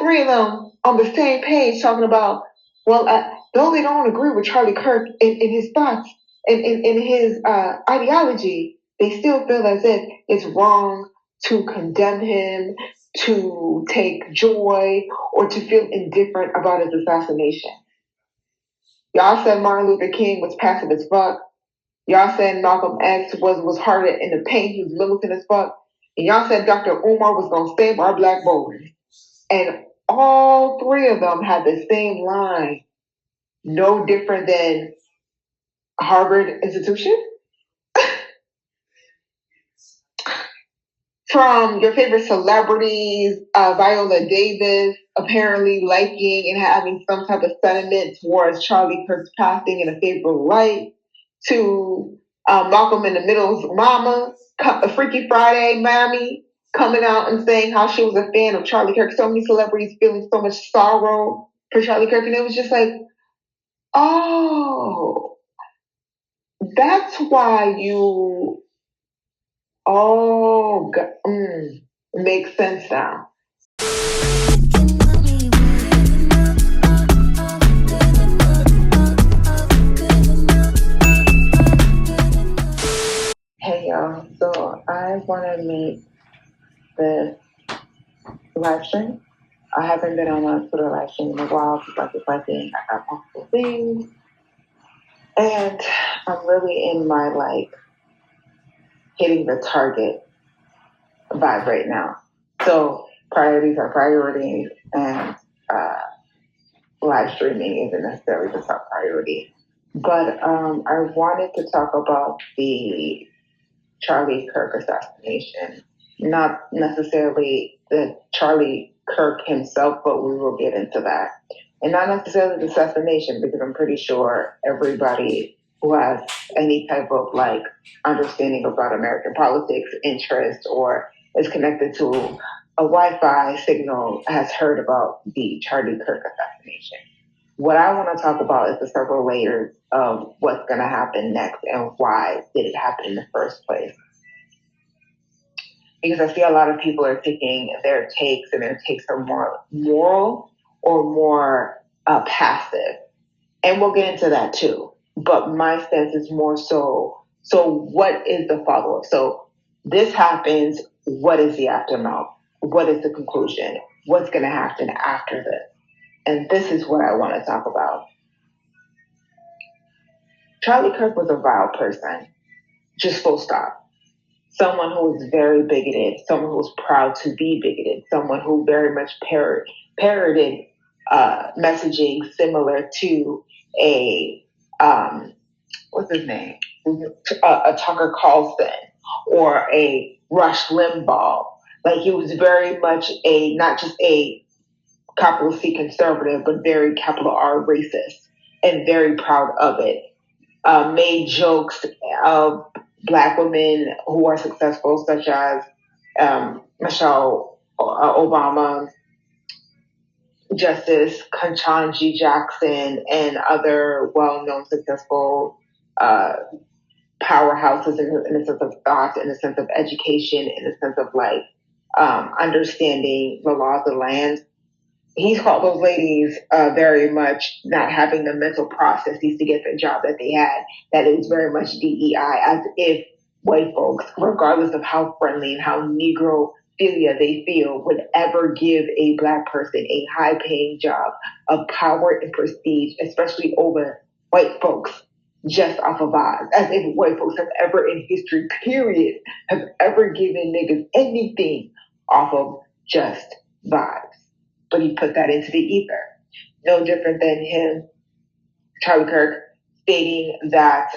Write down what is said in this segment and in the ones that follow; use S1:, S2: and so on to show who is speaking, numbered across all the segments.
S1: three of them on the same page talking about, well, though they don't agree with Charlie Kirk in his thoughts, in his ideology, they still feel as if it's wrong to condemn him, to take joy, or to feel indifferent about his assassination. Y'all said Martin Luther King was passive as fuck. Y'all said Malcolm X was hardened in the paint. He was militant as fuck. And y'all said Dr. Umar was going to save our black boys. And all three of them had the same line. No different than Harvard institution. From your favorite celebrities, Viola Davis apparently liking and having some type of sentiment towards Charlie Kirk's passing in a favorable light, to Malcolm in the Middle's mama, Freaky Friday mommy, coming out and saying how she was a fan of Charlie Kirk. So many celebrities feeling so much sorrow for Charlie Kirk. And it was just like, oh, that's why you... Oh, God. Makes sense now. Hey, y'all. So I want to make this live stream. I haven't been on a Twitter live stream in a while because I think I got multiple things. And I'm really in my, hitting the target vibe right now. So priorities are priorities, and live streaming isn't necessarily the top priority. But I wanted to talk about the Charlie Kirk assassination, not necessarily the Charlie Kirk himself, but we will get into that. And not necessarily the assassination, because I'm pretty sure everybody who has any type of understanding about American politics, interest, or is connected to a Wi-Fi signal has heard about the Charlie Kirk assassination. What I want to talk about is the several layers of what's going to happen next and why did it happen in the first place. Because I see a lot of people are taking their takes, and their takes are more moral or more passive. And we'll get into that too. But my stance is more so what is the follow-up? So this happens, what is the aftermath? What is the conclusion? What's going to happen after this? And this is what I want to talk about. Charlie Kirk was a vile person, just full stop. Someone who was very bigoted, someone who was proud to be bigoted, someone who very much parroted messaging similar to a, what's his name? A Tucker Carlson or a Rush Limbaugh. He was very much not just a capital C conservative, but very capital R racist, and very proud of it. Made jokes of Black women who are successful, such as Michelle Obama, Justice Ketanji Jackson, and other well-known successful powerhouses in the sense of thought, in the sense of education, in the sense of understanding the laws of the land. He's called those ladies very much not having the mental processes to get the job that they had, that it was very much DEI, as if white folks, regardless of how friendly and how Negrophilia they feel, would ever give a Black person a high-paying job of power and prestige, especially over white folks, just off of vibes. As if white folks have ever in history, period, have ever given niggas anything off of just vibes. But he put that into the ether. No different than him, Charlie Kirk, stating that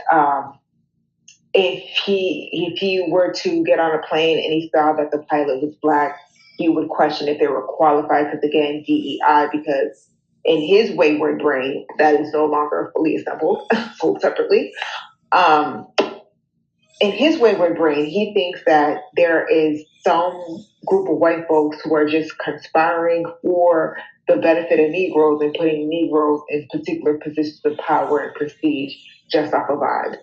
S1: if he were to get on a plane and he saw that the pilot was Black, he would question if they were qualified, because again, DEI, because in his wayward brain, that is no longer fully assembled, sold separately. In his wayward brain, he thinks that there is some group of white folks who are just conspiring for the benefit of Negroes and putting Negroes in particular positions of power and prestige just off of vibes.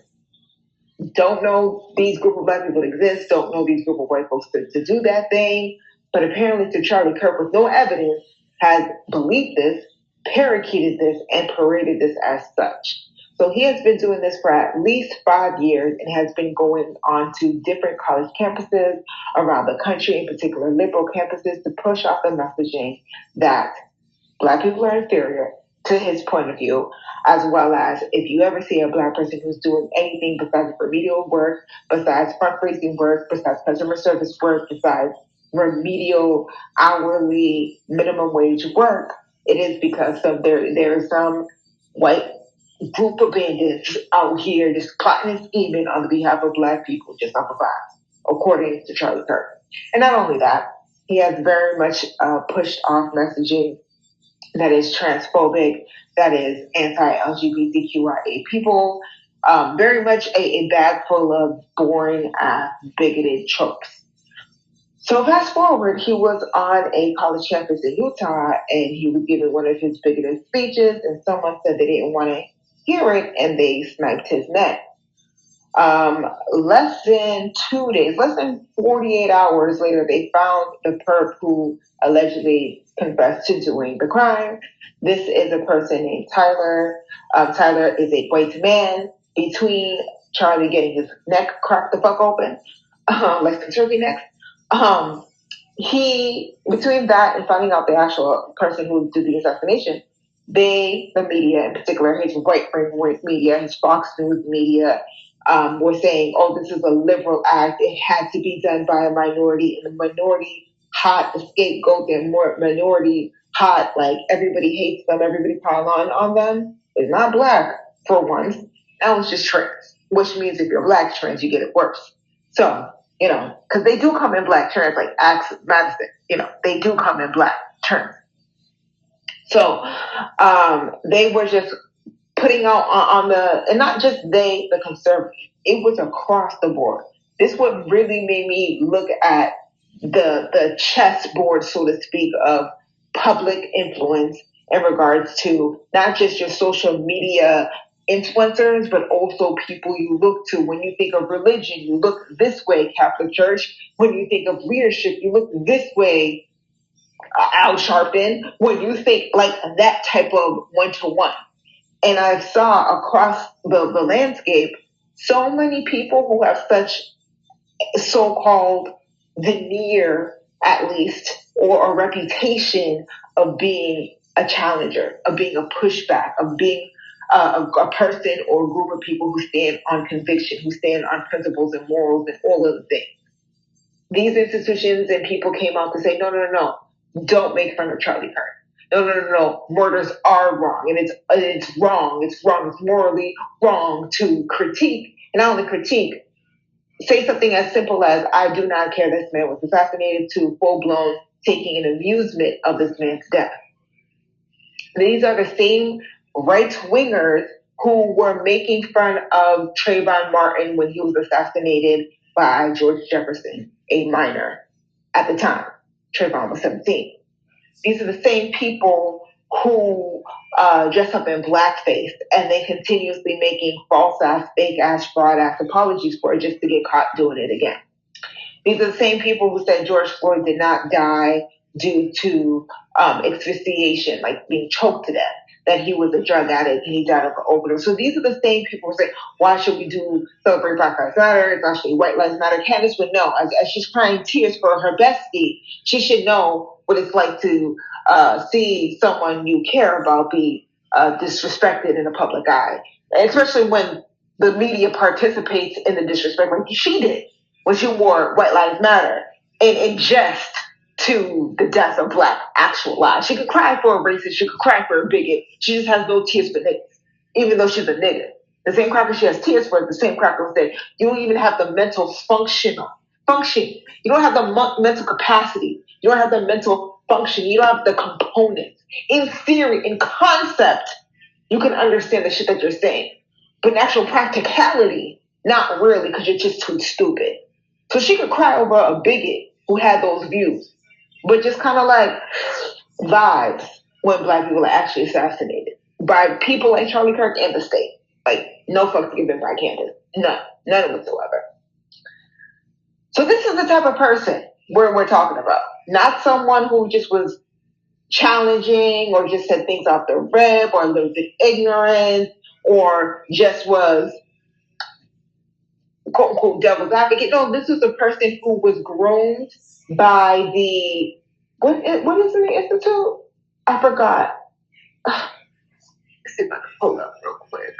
S1: Don't know these group of Black people exist, don't know these group of white folks to do that thing, but apparently to Charlie Kirk, with no evidence, has believed this, parakeeted this, and paraded this as such. So he has been doing this for at least 5 years and has been going on to different college campuses around the country, in particular liberal campuses, to push out the messaging that Black people are inferior to his point of view, as well as if you ever see a Black person who's doing anything besides remedial work, besides fundraising work, besides customer service work, besides remedial hourly minimum wage work, it is because there is some white group of bandits out here just plotting and scheming on the behalf of Black people just off of vibes, according to Charlie Kirk. And not only that, he has very much pushed off messaging that is transphobic, that is anti-LGBTQIA people, very much a bag full of boring ass bigoted tropes. So fast forward, he was on a college campus in Utah and he was giving one of his bigoted speeches, and someone said they didn't want to hear it and they sniped his neck. Less than 2 days, less than 48 hours later, they found the perp who allegedly confessed to doing the crime. This is a person named Tyler. Tyler is a white man. Between Charlie getting his neck cracked the fuck open, like some turkey necks, between that and finding out the actual person who did the assassination, the media in particular, his right-wing media, his Fox News media, were saying, oh, this is a liberal act. It had to be done by a minority, and the minority hot, the scapegoat, they're more minority hot, like everybody hates them, everybody pile on them, is not Black for once. That was just trans, which means if you're Black trans, you get it worse. So, because they do come in Black trans, like Axe Madison, they do come in Black trans. So they were just putting out on and not just the conservatives, it was across the board. This what really made me look at the chessboard, so to speak, of public influence in regards to not just your social media influencers, but also people you look to. When you think of religion, you look this way, Catholic Church. When you think of leadership, you look this way, Al Sharpton. When you think like that type of one-to-one. And I saw across the landscape so many people who have such so-called veneer, at least, or a reputation of being a challenger, of being a pushback, of being a person or a group of people who stand on conviction, who stand on principles and morals and all of the things. These institutions and people came out to say, no, don't make fun of Charlie Kirk. No, murders are wrong, and it's wrong. It's morally wrong to critique, and not only critique, say something as simple as, I do not care this man was assassinated, to full-blown taking an amusement of this man's death. These are the same right-wingers who were making fun of Trayvon Martin when he was assassinated by George Jefferson, a minor at the time. Trayvon was 17. These are the same people who dress up in blackface and they continuously making false-ass, fake-ass, fraud-ass apologies for it just to get caught doing it again. These are the same people who said George Floyd did not die due to asphyxiation, like being choked to death, that he was a drug addict and he died of an overdose. So these are the same people who say, why should we celebrate Black Lives Matter? It's actually White Lives Matter. Candace would know. As she's crying tears for her bestie, she should know what it's like to see someone you care about be disrespected in the public eye. And especially when the media participates in the disrespect, like she did when she wore White Lives Matter in jest to the death of Black actual lives. She could cry for a racist, she could cry for a bigot. She just has no tears for niggas, even though she's a nigga. The same cracker she has tears for, the same cracker will say, you don't even have the mental function. You don't have the mental capacity. You don't have the mental function. You don't have the components. In theory, in concept, you can understand the shit that you're saying. But in actual practicality, not really, because you're just too stupid. So she could cry over a bigot who had those views, but just kind of like vibes when Black people are actually assassinated by people like Charlie Kirk and the state. Like, no fucks given by Candace. None whatsoever. So this is the type of person we're talking about. Not someone who just was challenging or just said things off the rip or lived in ignorance or just was quote unquote devil's advocate. No, this was a person who was groomed by the what is the institute? I forgot. Let's see if I can pull up real quick.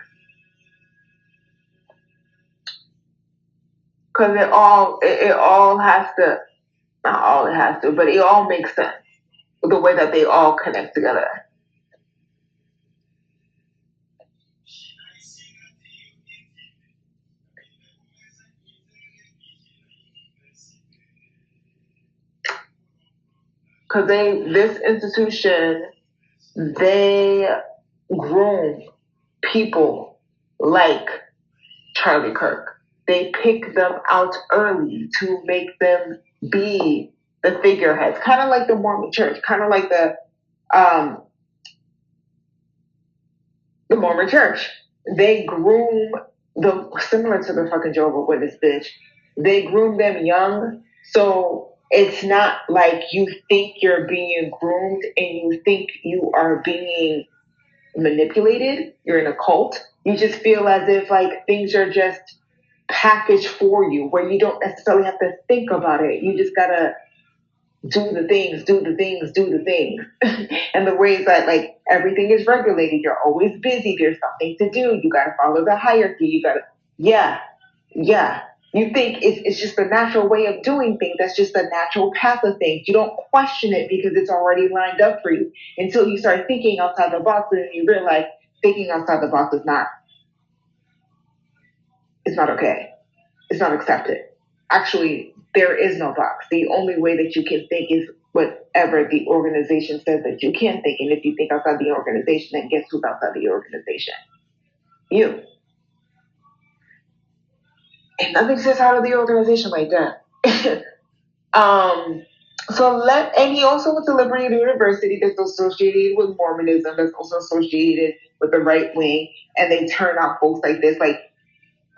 S1: Because it all has to, not all it has to, but it all makes sense. The way that they all connect together. Because this institution, they groom people like Charlie Kirk. They pick them out early to make them be the figureheads, kind of like the Mormon Church, kind of like the Mormon Church. They groom them similar to the fucking Jehovah's Witness bitch. They groom them young, so it's not like you think you're being groomed and you think you are being manipulated. You're in a cult. You just feel as if like things are just packaged for you, where you don't necessarily have to think about it. You just gotta do the things. And the ways that like everything is regulated, you're always busy, there's something to do, you gotta follow the hierarchy, you gotta, yeah. You think it's just the natural way of doing things, that's just the natural path of things. You don't question it because it's already lined up for you until you start thinking outside the box and you realize thinking outside the box is not, it's not okay. It's not accepted. Actually, there is no box. The only way that you can think is whatever the organization says that you can think. And if you think outside the organization, then guess who's outside the organization? You. And nothing says out of the organization like that. And he also went to Liberty University, that's associated with Mormonism, that's also associated with the right wing, and they turn out folks like this. Like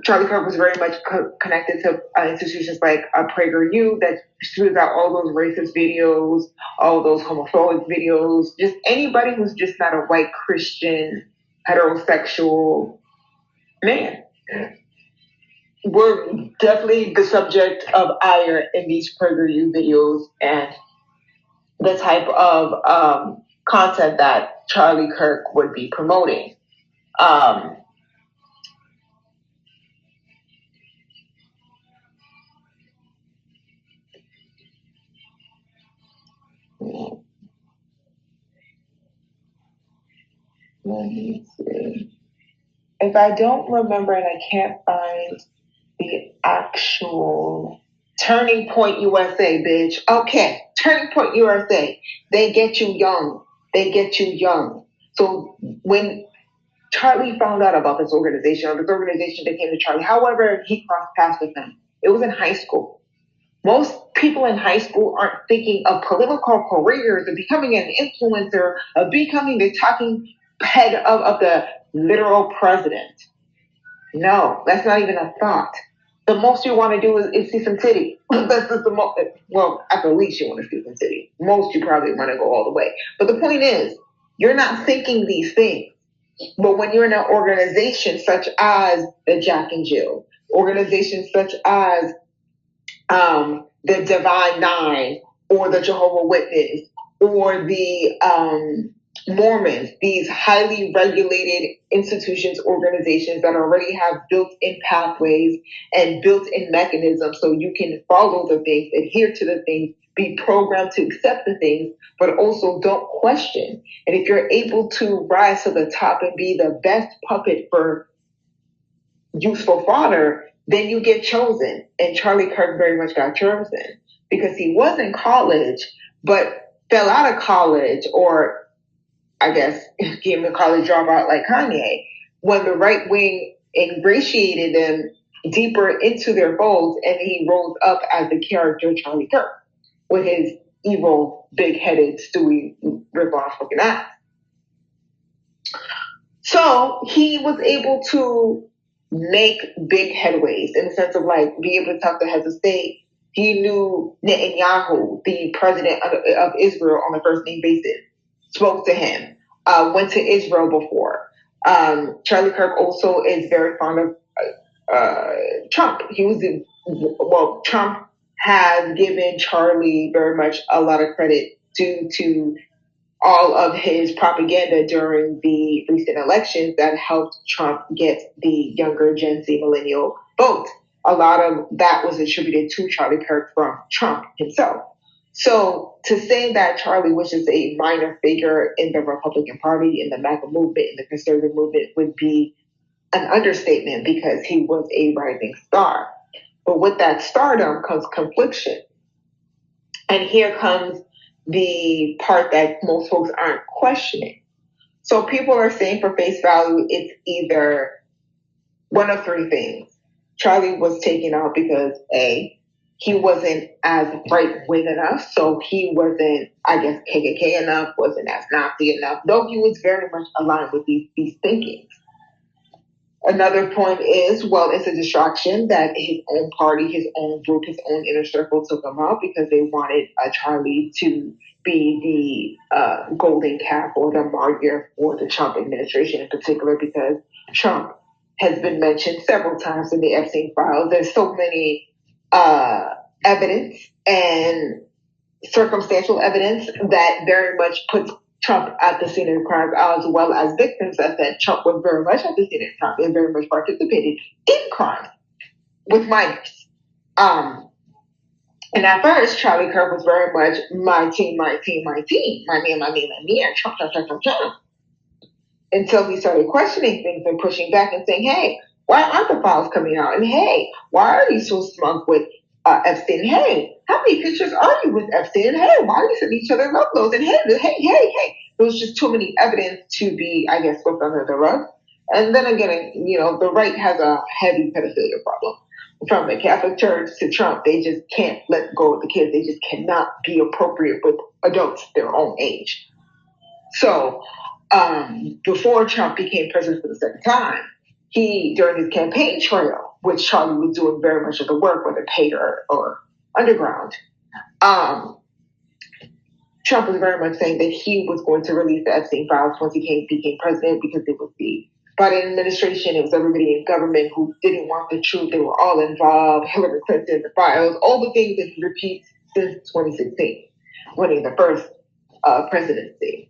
S1: Charlie Kirk was very much connected to institutions like PragerU that spews out all those racist videos, all those homophobic videos, just anybody who's just not a white Christian, heterosexual man. We're definitely the subject of ire in these PragerU videos and the type of content that Charlie Kirk would be promoting. Let me see. If I don't remember and I can't find the actual Turning Point USA, bitch. Okay, Turning Point USA. They get you young. So when Charlie found out about this organization, or this organization that came to Charlie, however he crossed paths with them, it was in high school. Most people in high school aren't thinking of political careers, of becoming an influencer, of becoming the talking head of the literal president. No, that's not even a thought. The most you want to do is see some titty. That's just the most, well, at the least you want to see some titty. Most you probably want to go all the way. But the point is, you're not thinking these things. But when you're in an organization such as the Jack and Jill, organizations such as the Divine Nine, or the Jehovah's Witness, or the Mormons, these highly regulated institutions, organizations that already have built-in pathways and built-in mechanisms so you can follow the things, adhere to the things, be programmed to accept the things, but also don't question. And if you're able to rise to the top and be the best puppet for useful fodder, then you get chosen. And Charlie Kirk very much got chosen because he was in college, but fell out of college, or I guess became a college dropout like Kanye, when the right wing ingratiated them deeper into their folds, and he rose up as the character Charlie Kirk with his evil, big-headed, Stewie rip-off fucking ass. So he was able to make big headways in the sense of like being able to talk to heads of state. He knew Netanyahu, the president of Israel, on a first name basis. spoke to him, went to Israel before. Charlie Kirk also is very fond of Trump. Trump has given Charlie very much a lot of credit due to all of his propaganda during the recent elections that helped Trump get the younger Gen Z millennial vote. A lot of that was attributed to Charlie Kirk from Trump himself. So to say that Charlie was just a minor figure in the Republican Party, in the Maga movement, in the conservative movement would be an understatement because he was a rising star. But with that stardom comes confliction. And here comes the part that most folks aren't questioning. So people are saying for face value, it's either one of three things. Charlie was taken out because A, he wasn't as right-wing enough, so he wasn't, I guess, KKK enough, wasn't as Nazi enough, though he was very much aligned with these thinkings. Another point is, well, it's a distraction that his own party, his own group, his own inner circle took him out because they wanted Charlie to be the golden calf or the martyr for the Trump administration in particular, because Trump has been mentioned several times in the Epstein files. There's so many evidence and circumstantial evidence that very much puts Trump at the scene of the crime, as well as victims that said Trump was very much at the scene of the crime and very much participated in crime with minors. And at first, Charlie Kirk was very much my team, my team, my team, my me, and Trump, Trump, Trump, Trump, Trump. Until he started questioning things and pushing back and saying, hey, why aren't the files coming out? And hey, why are you so smug with Epstein? Hey, how many pictures are you with Epstein? And hey, why are you sending each other uploads? And hey. There was just too many evidence to be, I guess, swept under the rug. And then again, the right has a heavy pedophilia problem. From the Catholic Church to Trump, they just can't let go of the kids. They just cannot be appropriate with adults their own age. So before Trump became president for the second time, he, during his campaign trail, which Charlie was doing very much of the work, whether paid or underground, Trump was very much saying that he was going to release the Epstein files once he became president, because it was the Biden administration, it was everybody in government who didn't want the truth. They were all involved. Hillary Clinton, the files, all the things that he repeats since 2016, winning the first presidency.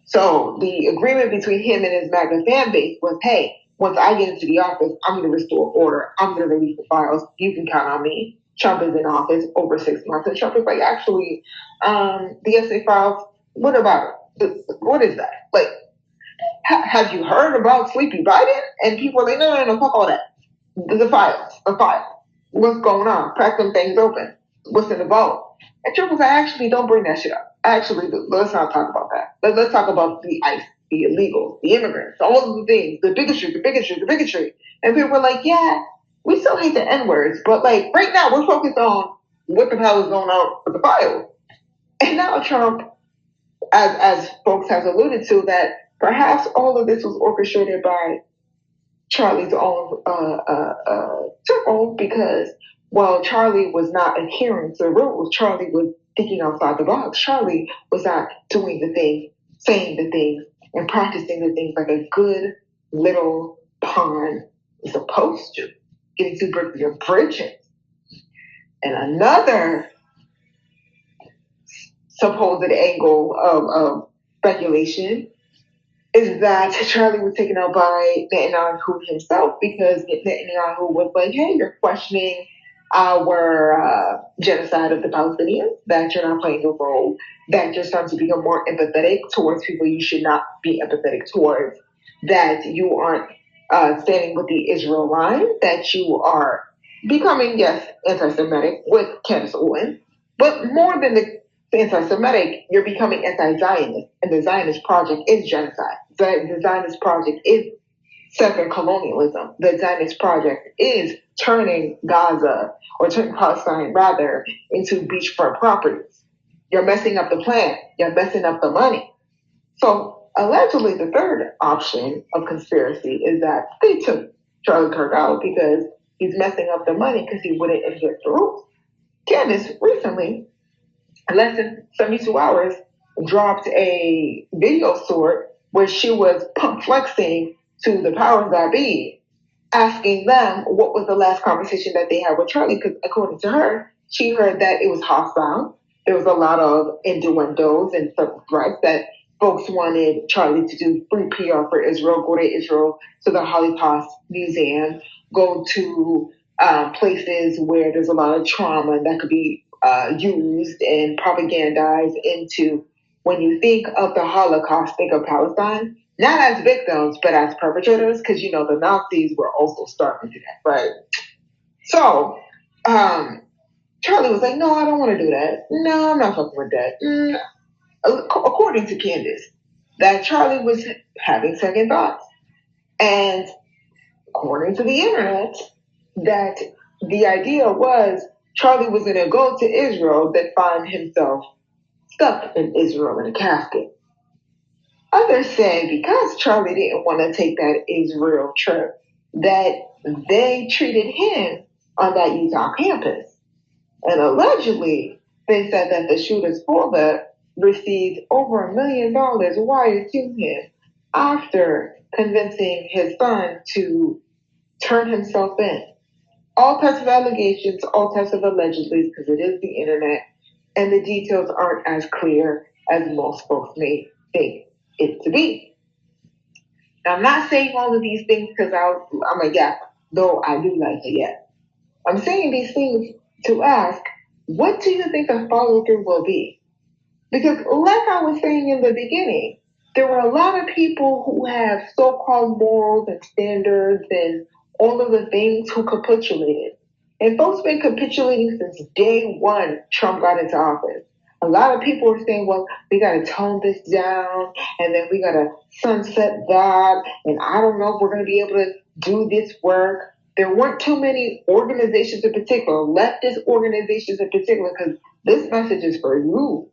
S1: So the agreement between him and his MAGA fan base was, hey, once I get into the office, I'm going to restore order. I'm going to release the files. You can count on me. Trump is in office over 6 months. And Trump is like, actually, the essay files, what about it? What is that? Like, have you heard about Sleepy Biden? And people are like, no, fuck all that. The files. What's going on? Crack them things open. What's in the vault? And Trump was like, actually, don't bring that shit up. Actually, let's not talk about that. Let's talk about the ICE, the illegals, the immigrants, all of the things, the bigotry. And people were like, yeah, we still hate the N-words, but like right now we're focused on what the hell is going on with the files. And now Trump, as folks have alluded to, that perhaps all of this was orchestrated by Charlie's own circle, because while Charlie was not adhering to the rules, Charlie was thinking outside the box. Charlie was not doing the things, saying the things, and practicing the things like a good little pawn is supposed to. Getting to break your bridges. And another supposed angle of speculation is that Charlie was taken out by Netanyahu himself, because Netanyahu was like, hey, you're questioning our genocide of the Palestinians, that you're not playing a role, that you're starting to become more empathetic towards people you should not be empathetic towards, that you aren't standing with the Israel line, that you are becoming, yes, anti-Semitic with Candace Owens, but more than the anti-Semitic, you're becoming anti-Zionist, and the Zionist project is genocide. The Zionist project is settler colonialism. The Zionist project is turning Gaza, or turning Palestine rather, into beachfront properties. You're messing up the plan. You're messing up the money. So allegedly, the third option of conspiracy is that they took Charlie Kirk out because he's messing up the money because he wouldn't adhere to the rules. Candace recently, less than 72 hours dropped a video sort where she was pump flexing to the powers that be, asking them what was the last conversation that they had with Charlie, because according to her, she heard that it was hostile. There was a lot of innuendos and some threats that folks wanted Charlie to do free PR for Israel, go to Israel, to the Holocaust Museum, go to places where there's a lot of trauma that could be used and propagandized into. When you think of the Holocaust, think of Palestine, not as victims, but as perpetrators, because the Nazis were also starting to do that, right? So, Charlie was like, "No, I don't want to do that. No, I'm not fucking with that." According to Candace, that Charlie was having second thoughts, and according to the internet, that the idea was Charlie was going to go to Israel, then find himself stuck in Israel in a casket. Others say because Charlie didn't want to take that Israel trip, that they treated him on that Utah campus. And allegedly, they said that the shooter's father received over $1 million wired to him after convincing his son to turn himself in. All types of allegations, all types of allegedly, because it is the internet, and the details aren't as clear as most folks may think it to be. Now, I'm not saying all of these things because I'm a yap, though I do like a yap. I'm saying these things to ask, what do you think the follow-through will be? Because like I was saying in the beginning, there were a lot of people who have so-called morals and standards and all of the things who capitulated. And folks been capitulating since day one Trump got into office. A lot of people are saying, well, we got to tone this down, and then we got to sunset that, and I don't know if we're going to be able to do this work. There weren't too many organizations in particular, leftist organizations in particular, because this message is for you.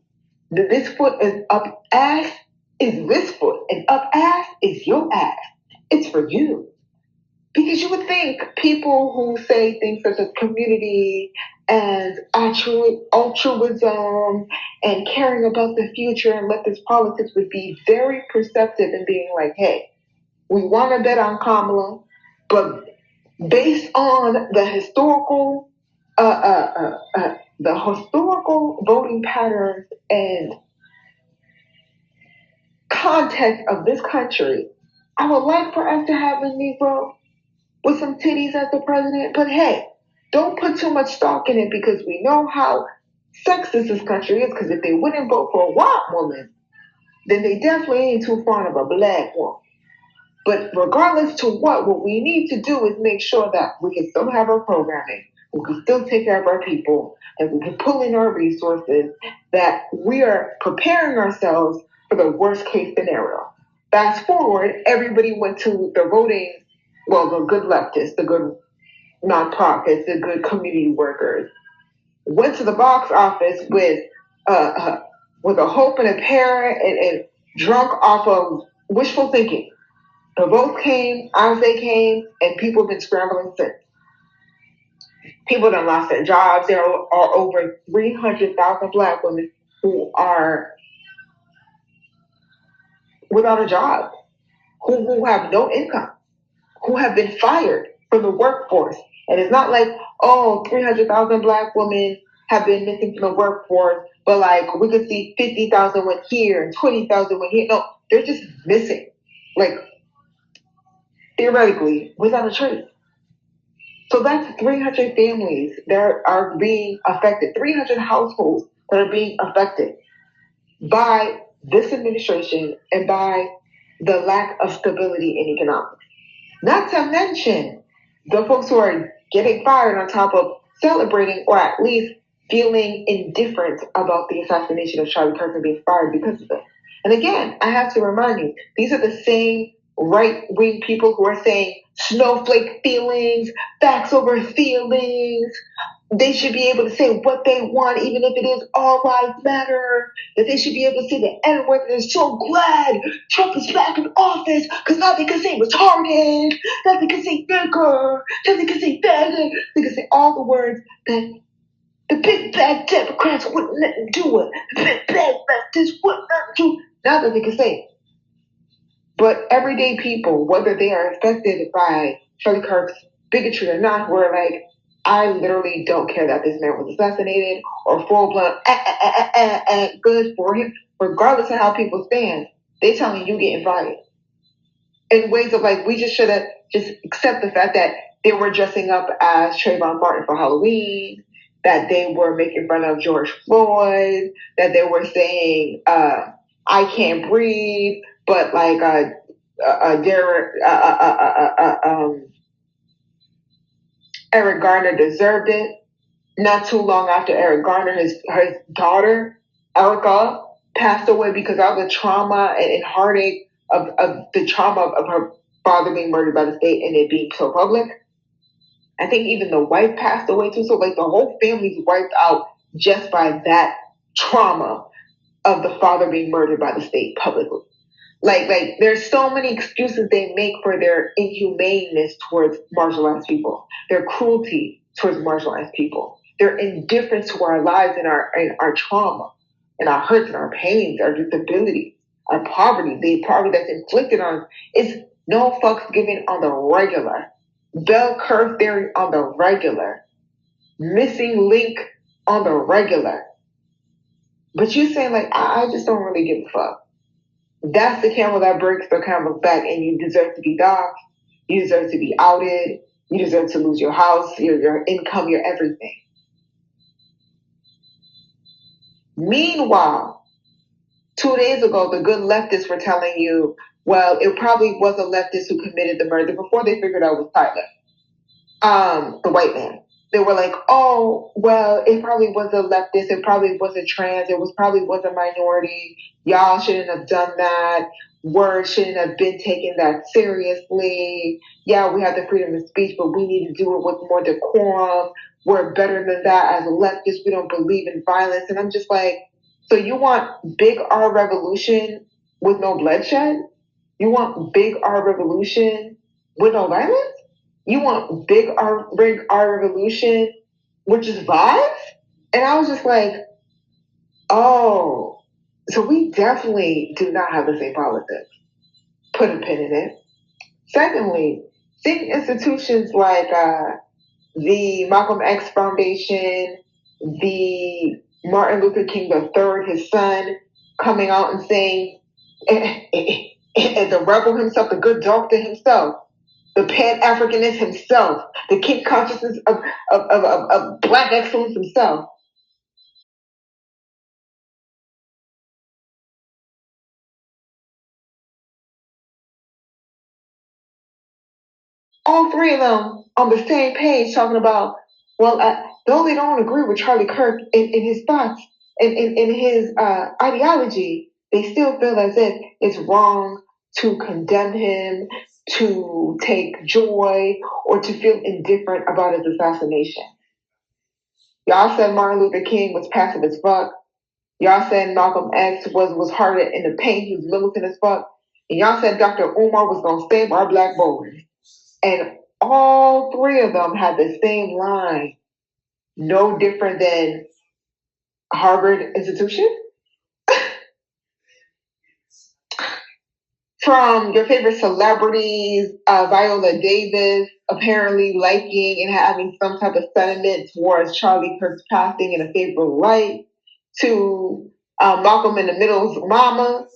S1: This foot is up ass is this foot, and up ass is your ass. It's for you. Because you would think people who say things such as community and altruism and caring about the future and leftist politics would be very perceptive in being like, hey, we want to bet on Kamala, but based on the historical voting patterns and context of this country, I would like for us to have a Negro with some titties as the president, but hey, don't put too much stock in it because we know how sexist this country is, because if they wouldn't vote for a white woman, then they definitely ain't too fond of a black woman. But regardless to what we need to do is make sure that we can still have our programming, we can still take care of our people, and we can pull in our resources, that we are preparing ourselves for the worst case scenario. Fast forward, everybody went to the voting, well, the good leftists, the good nonprofits, the good community workers, went to the box office with a hope and a prayer and drunk off of wishful thinking. The votes came as they came, and people have been scrambling since. People done lost their jobs. There are over 300,000 Black women who are without a job, who have no income, who have been fired from the workforce. And it's not like, 300,000 Black women have been missing from the workforce, but like we could see 50,000 went here and 20,000 went here. No, they're just missing. Like, theoretically, without a trace. So that's 300 families that are being affected, 300 households that are being affected by this administration and by the lack of stability in economics. Not to mention the folks who are getting fired on top of celebrating or at least feeling indifferent about the assassination of Charlie Kirk and being fired because of it. And again, I have to remind you, these are the same right-wing people who are saying snowflake feelings, facts over feelings. They should be able to say what they want, even if it is all lives matter. That they should be able to say the N-word. They're so glad Trump is back in office because now they can say retarded, now they can say nigger, now they can say faggot, they can say all the words that The big bad Democrats wouldn't let him do it. The big bad leftists wouldn't let him do it. Not that they can say it. But everyday people, whether they are affected by Charlie Kirk's bigotry or not, were like, I literally don't care that this man was assassinated or full blown good for him, regardless of how people stand. They telling you getting fired in ways of like, we just should have just accept the fact that they were dressing up as Trayvon Martin for Halloween, that they were making fun of George Floyd, that they were saying, I can't breathe, but like, Eric Garner deserved it. Not too long after Eric Garner, his daughter, Erica, passed away because of the trauma and heartache of the trauma of her father being murdered by the state and it being so public. I think even the wife passed away too. So like the whole family's wiped out just by that trauma of the father being murdered by the state publicly. Like there's so many excuses they make for their inhumaneness towards marginalized people, their cruelty towards marginalized people, their indifference to our lives and our trauma and our hurts and our pains, our disability, our poverty, the poverty that's inflicted on us is no fucks given on the regular. Bell curve theory on the regular. Missing link on the regular. But you saying like, I just don't really give a fuck. That's the camel that breaks the camel's back, and you deserve to be doxxed. You deserve to be outed. You deserve to lose your house, your income, your everything. Meanwhile, 2 days ago, the good leftists were telling you, well, it probably was a leftist who committed the murder before they figured out it was Tyler, the white man. They were like, oh, well, it probably was a leftist. It probably was a trans. It probably was a minority. Y'all shouldn't have done that. Words shouldn't have been taken that seriously. Yeah, we have the freedom of speech, but we need to do it with more decorum. We're better than that as leftists. We don't believe in violence. And I'm just like, so you want big R revolution with no bloodshed? You want big R revolution with no violence? You want big R revolution, which is vibes? And I was just like, oh, so we definitely do not have the same politics. Put a pin in it. Secondly, seeing institutions like the Malcolm X Foundation, the Martin Luther King III, his son, coming out and saying, the rebel himself, the good doctor himself, the Pan-Africanist himself, the kid consciousness of Black excellence himself. All three of them on the same page talking about, well, though they don't agree with Charlie Kirk in his thoughts, in his ideology, they still feel as if it's wrong to condemn him, to take joy, or to feel indifferent about his assassination. Y'all said Martin Luther King was passive as fuck. Y'all said Malcolm X was harder in the pain. He was militant as fuck. And y'all said Dr. Umar was going to save our Black boys. And all three of them had the same line. No different than Harvard institution. From your favorite celebrities, Viola Davis apparently liking and having some type of sentiment towards Charlie Kirk's passing in a favorable light, to Malcolm in the Middle's mama,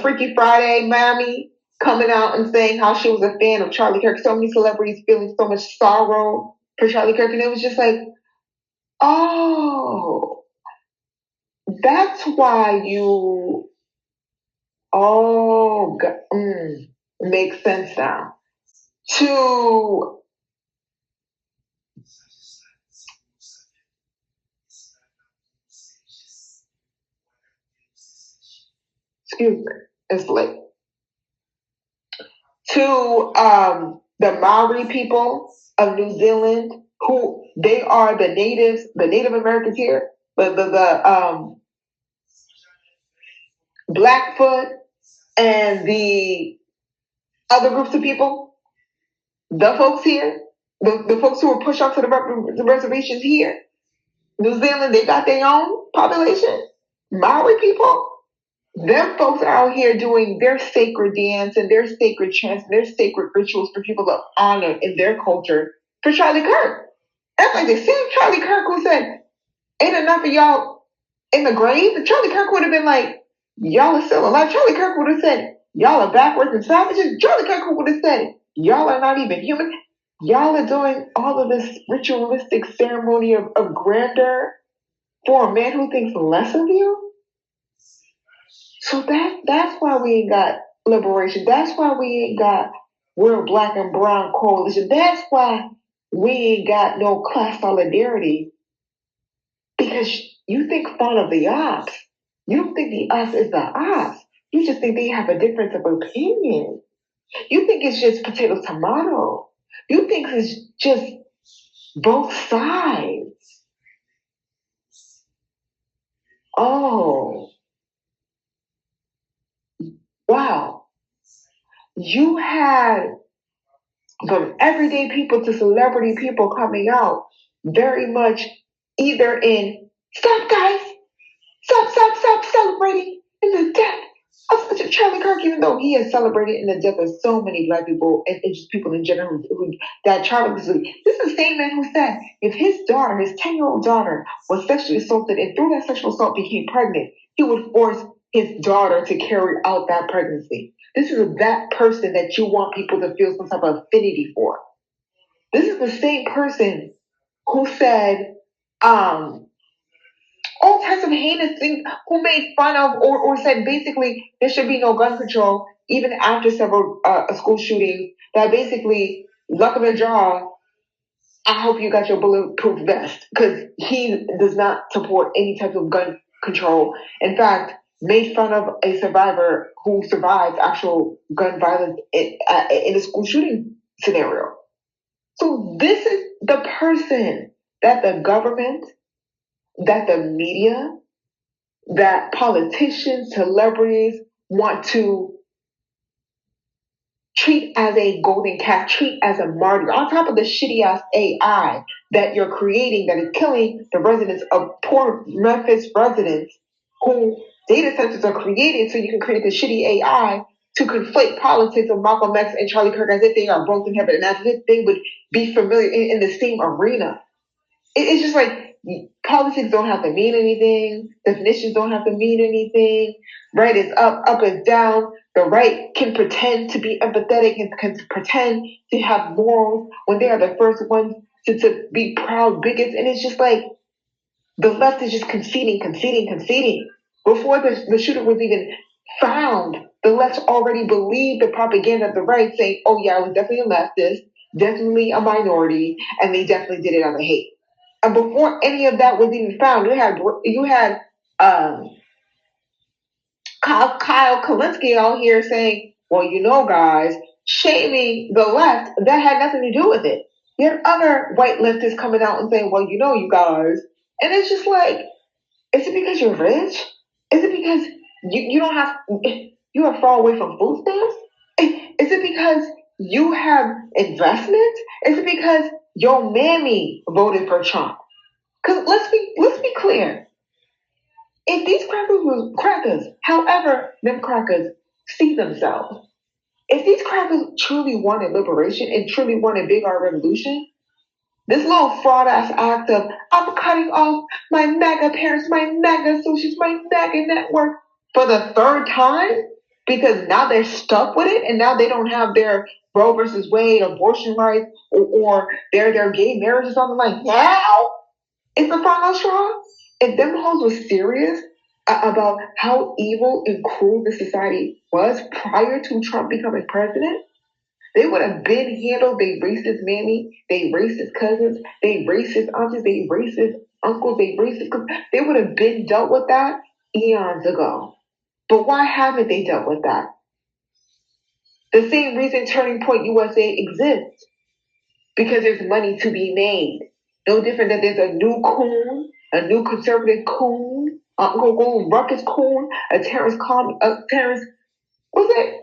S1: Freaky Friday mommy, coming out and saying how she was a fan of Charlie Kirk. So many celebrities feeling so much sorrow for Charlie Kirk. And it was just like, oh, that's why you, makes sense now. To excuse me, it's late. To the Maori people of New Zealand, who they are the Native Americans here, the Blackfoot and the other groups of people, the folks here, the folks who were pushed onto the reservations here, New Zealand, they got their own population. Maori people, them folks are out here doing their sacred dance and their sacred chants and their sacred rituals for people to honor in their culture for Charlie Kirk. That's like the same Charlie Kirk who said, ain't enough of y'all in the grave. And Charlie Kirk would have been like, y'all are still alive. Charlie Kirk would have said, y'all are backwards and savages. Charlie Kirk would have said, y'all are not even human. Y'all are doing all of this ritualistic ceremony of grandeur for a man who thinks less of you. So that's why we ain't got liberation. That's why we ain't got real black and brown coalition. That's why we ain't got no class solidarity. Because you think fun of the ops. You don't think the us is the ops. You just think they have a difference of opinion. You think it's just potato tomato. You think it's just both sides. Oh, wow. You had from everyday people to celebrity people coming out very much either in stop guys, stop celebrating in the death of Charlie Kirk, even though he has celebrated in the death of so many black people and just people in general who that Charlie was. This is the same man who said if his daughter, his 10-year-old daughter, was sexually assaulted and through that sexual assault became pregnant, he would force his daughter to carry out that pregnancy. This is that person that you want people to feel some type of affinity for. This is the same person who said, all types of heinous things, who made fun of or said basically there should be no gun control, even after several school shootings, that basically, luck of the draw, I hope you got your bulletproof vest, because he does not support any type of gun control. In fact, made fun of a survivor who survived actual gun violence in a school shooting scenario. So this is the person that the government, that the media, that politicians, celebrities want to treat as a golden calf, treat as a martyr, on top of the shitty ass AI that you're creating that is killing the residents of poor Memphis residents who data centers are created so you can create the shitty AI to conflate politics of Malcolm X and Charlie Kirk as if they are both in heaven and as if they would be familiar in the same arena. It's just like politics don't have to mean anything. Definitions don't have to mean anything. Right is up is down. The right can pretend to be empathetic and can pretend to have morals when they are the first ones to be proud bigots. And it's just like the left is just conceding. Before the shooter was even found, the left already believed the propaganda of the right, saying, oh yeah, it was definitely a leftist, definitely a minority, and they definitely did it out of hate. And before any of that was even found, you had Kyle Kalinske out here saying, well, you know, guys, shaming the left, that had nothing to do with it. You had other white leftists coming out and saying, well, you know, you guys. And it's just like, is it because you're rich? Is it because you don't have, you are far away from food stamps? Is it because you have investments? Is it because your mammy voted for Trump? Because let's be clear. If these crackers were crackers, however them crackers see themselves, if these crackers truly wanted liberation and truly wanted big R revolution, this little fraud ass act of I'm cutting off my MAGA parents, my MAGA associates, my MAGA network for the third time because now they're stuck with it and now they don't have their Roe versus Wade abortion rights or their gay marriages on the line. Now it's the final straw. If them hoes was serious about how evil and cruel this society was prior to Trump becoming president, they would have been handled they racist mammy, they racist cousins, they racist aunties, they racist uncles, they racist. They would have been dealt with that eons ago. But why haven't they dealt with that? The same reason Turning Point USA exists. Because there's money to be made. No different than there's a new coon, a new conservative coon, Uncle Ruckus coon, a Terrence, what's it?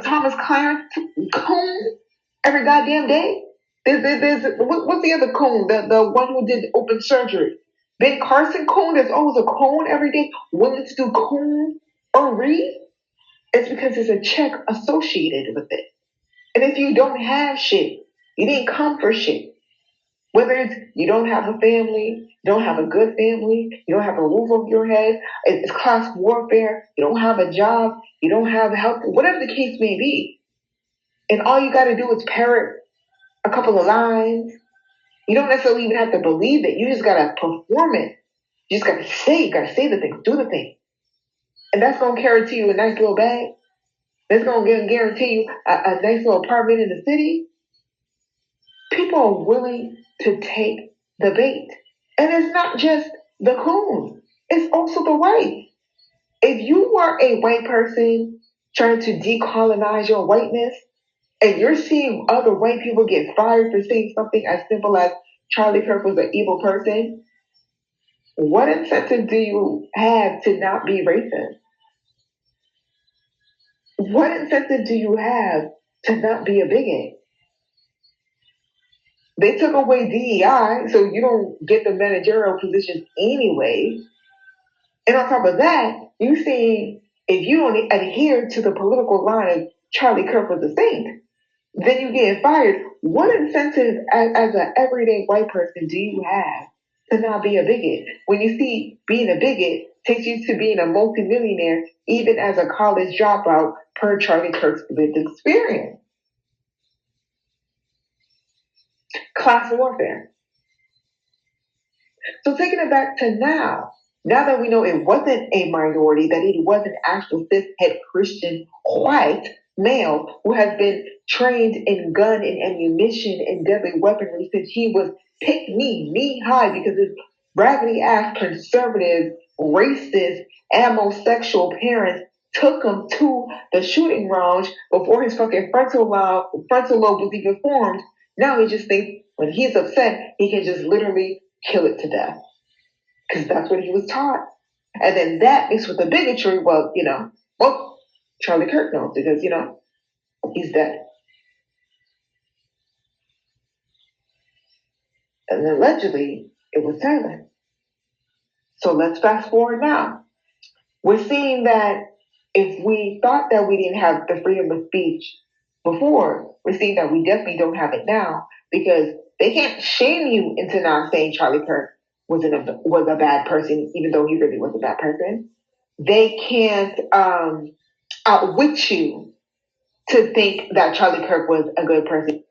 S1: Thomas Clarence coon every goddamn day. There's what's the other coon? The one who did open surgery. Ben Carson coon, there's always a coon every day. Willing to do coon or read, it's because there's a check associated with it. And if you don't have shit, you didn't come for shit. Whether it's you don't have a family, you don't have a good family, you don't have a roof over your head, it's class warfare, you don't have a job, you don't have health, whatever the case may be. And all you got to do is parrot a couple of lines. You don't necessarily even have to believe it. You just got to perform it. You just got to say, the thing, do the thing. And that's going to guarantee you a nice little bag. That's going to guarantee you a nice little apartment in the city. People are willing to take the bait. And it's not just the coons, it's also the white. If you were a white person trying to decolonize your whiteness, and you're seeing other white people get fired for saying something as simple as Charlie Kirk was an evil person, what incentive do you have to not be racist? What incentive do you have to not be a bigot? They took away DEI, so you don't get the managerial positions anyway. And on top of that, you see, if you don't adhere to the political line of Charlie Kirk was a saint, then you get fired. What incentive as an everyday white person do you have to not be a bigot? When you see being a bigot takes you to being a multimillionaire, even as a college dropout per Charlie Kirk's lived experience. Class warfare. So taking it back to now that we know it wasn't a minority, that it was an actual cishet Christian white male who has been trained in gun and ammunition and deadly weaponry since he was knee high, because his raggedy ass conservative, racist, homosexual parents took him to the shooting range before his fucking frontal lobe was even formed. Now he just thinks when he's upset, he can just literally kill it to death. Because that's what he was taught. And then that mixed with the bigotry, well, Charlie Kirk knows because, he's dead. And allegedly, it was silent. So let's fast forward now. We're seeing that if we thought that we didn't have the freedom of speech before, we're seeing that we definitely don't have it now, because they can't shame you into not saying Charlie Kirk was a bad person, even though he really was a bad person. They can't outwit you to think that Charlie Kirk was a good person,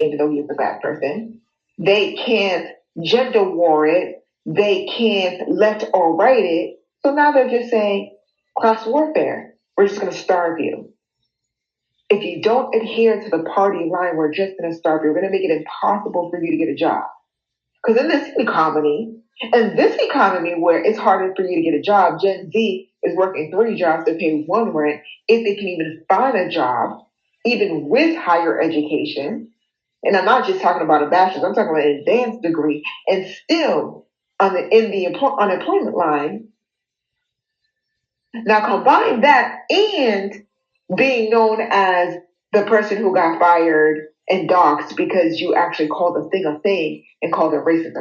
S1: even though he was a bad person. They can't gender war it. They can't left or right it. So now they're just saying class warfare. We're just going to starve you. If you don't adhere to the party line, we're just going to starve you. We're going to make it impossible for you to get a job. Because in this economy where it's harder for you to get a job, Gen Z is working 3 jobs to pay 1 rent if they can even find a job, even with higher education. And I'm not just talking about a bachelor's, I'm talking about an advanced degree, and still in the unemployment line. Now combine that and being known as the person who got fired and doxxed because you actually called a thing and called it racist.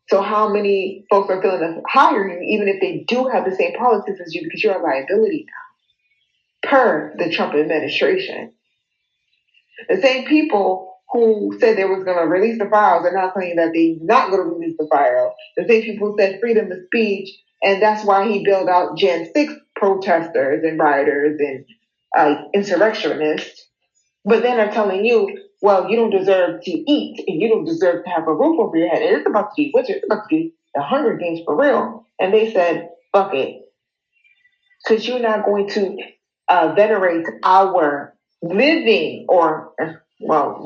S1: So how many folks are feeling to hire you, even if they do have the same politics as you, because you're a liability now, per the Trump administration? The same people who said they was going to release the files are now saying that they're not going to release the file. The same people who said freedom of speech, and that's why he bailed out Jan 6 protesters and rioters and insurrectionists, but then are telling you, well, you don't deserve to eat and you don't deserve to have a roof over your head. And it's about to be winter. It's about to be the Hunger Games for real. And they said, fuck it. Because you're not going to venerate our living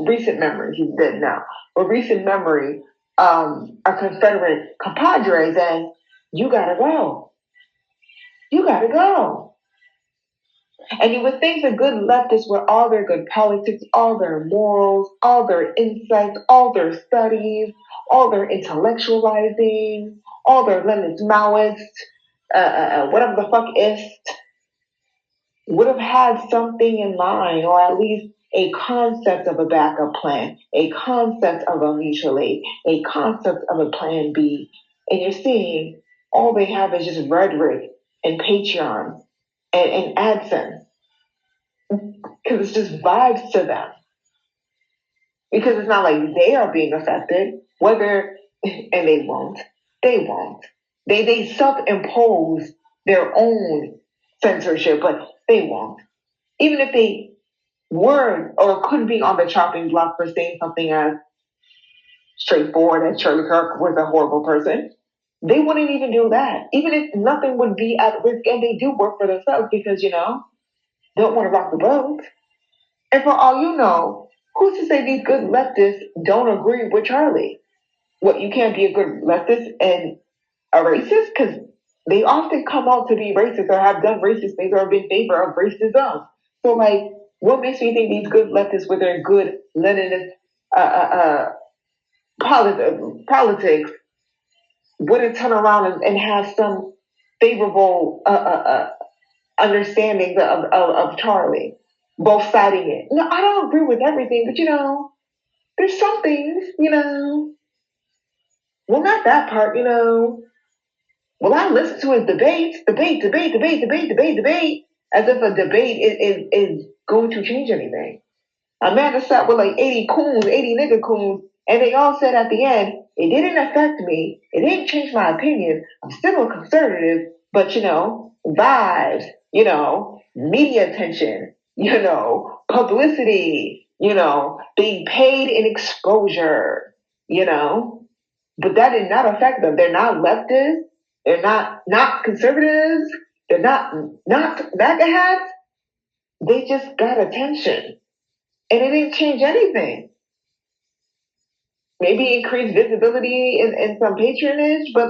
S1: recent memory, he's dead now, but recent memory, our Confederate compadres, and you gotta go. You gotta go. And you would think the good leftists, with all their good politics, all their morals, all their insights, all their studies, all their intellectualizing, all their limits Maoist, whatever the fuck is, would have had something in mind, or at least a concept of a backup plan, a concept of a mutual aid, a concept of a plan B. And you're seeing all they have is just rhetoric and Patreon and AdSense. Because it's just vibes to them. Because it's not like they are being affected, whether, and they won't. They self-impose their own censorship, but they won't. Even if they were or could be on the chopping block for saying something as straightforward as Charlie Kirk was a horrible person, they wouldn't even do that. Even if nothing would be at risk, and they do work for themselves because, don't want to rock the boat. And for all you know, who's to say these good leftists don't agree with Charlie? What, you can't be a good leftist and a racist? Because they often come out to be racist or have done racist things or have been in favor of racism. So, what makes me think these good leftists with their good Leninist politics wouldn't turn around and have some favorable understandings of Charlie, both siding it? No, I don't agree with everything, but there's some things, well, not that part, Well, I listen to his debate, as if a debate is going to change anything. Amanda sat with 80 coons, 80 nigga coons, and they all said at the end, it didn't affect me. It didn't change my opinion. I'm still a conservative, but vibes, media attention, publicity, being paid in exposure, But that did not affect them. They're not leftists. They're not conservatives. They're not MAGA hats. They just got attention. And it didn't change anything. Maybe increase visibility and some patronage, but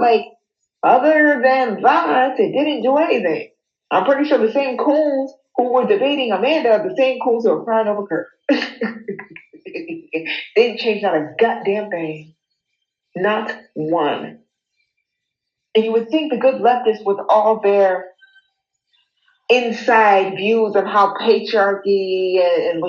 S1: other than that, it didn't do anything. I'm pretty sure the same coons who were debating Amanda are the same coons who are crying over Kirk. They didn't change not a goddamn thing. Not one. And you would think the good leftists with all their inside views on how patriarchy and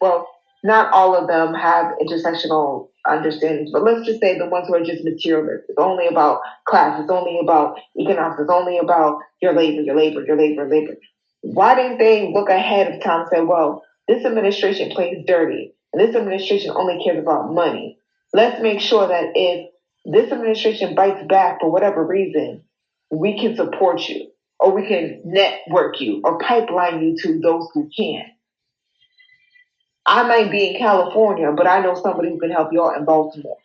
S1: well, not all of them have intersectional understandings, but let's just say the ones who are just materialists. It's only about class. It's only about economics. It's only about your labor. Why didn't they look ahead of time and say, well, this administration plays dirty and this administration only cares about money. Let's make sure that if this administration bites back for whatever reason, we can support you, or we can network you, or pipeline you to those who can. I might be in California, but I know somebody who can help you out in Baltimore.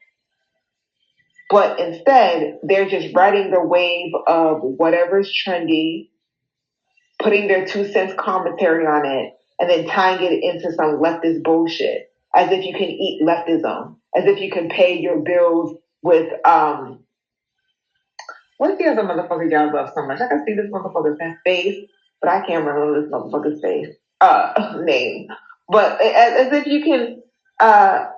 S1: But instead, they're just riding the wave of whatever's trendy, putting their 2 cents commentary on it, and then tying it into some leftist bullshit, as if you can eat leftism, as if you can pay your bills with, what's the other motherfucker y'all love so much? I can see this motherfucker's face, but I can't remember this motherfucker's face, name. But as if you can, as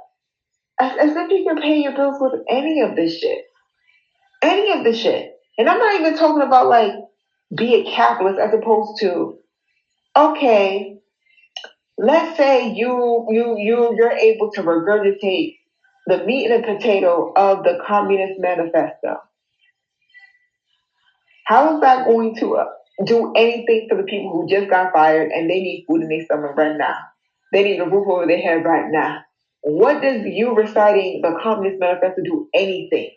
S1: if you can pay your bills with any of this shit. And I'm not even talking about be a capitalist as opposed to, okay, let's say you're able to regurgitate the meat and the potato of the Communist Manifesto. How is that going to do anything for the people who just got fired and they need food in their stomach right now? They need a roof over their head right now. What does you reciting the Communist Manifesto do anything?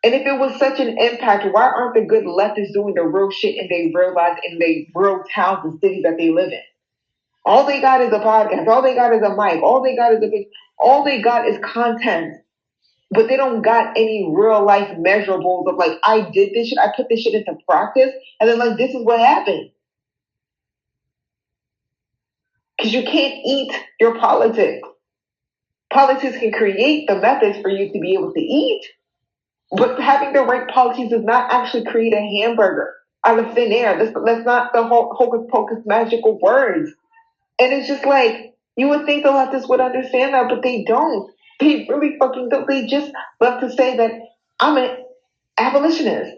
S1: And if it was such an impact, why aren't the good leftists doing the real shit in their real lives, in their real towns and cities that they live in? All they got is a podcast. All they got is a mic. All they got is content. But they don't got any real life measurables of I did this shit, I put this shit into practice, and then this is what happened. Because you can't eat your politics. Politics can create the methods for you to be able to eat, but having the right policies does not actually create a hamburger out of thin air. That's not the whole hocus pocus magical words. And it's just you would think the leftists would understand that, but they don't. They really fucking don't. They just love to say that I'm an abolitionist,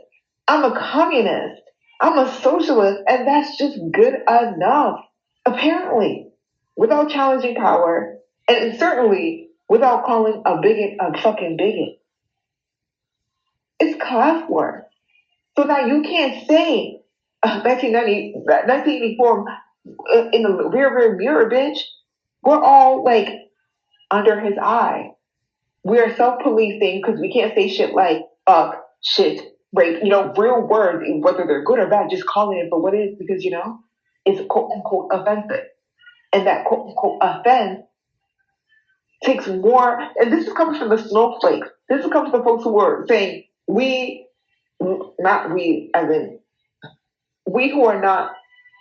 S1: I'm a communist, I'm a socialist, and that's just good enough, apparently. without challenging power, and certainly without calling a bigot a fucking bigot. It's class war. So now you can't say 1984 in the rear mirror, bitch. We're all like under his eye. We're self-policing because we can't say shit like fuck, shit, rape, real words, whether they're good or bad, just calling it for what it is because, it's quote unquote offensive. And that quote unquote offense takes more, and this is coming from the snowflakes. This is coming from the folks who were saying, not we, as in we who are not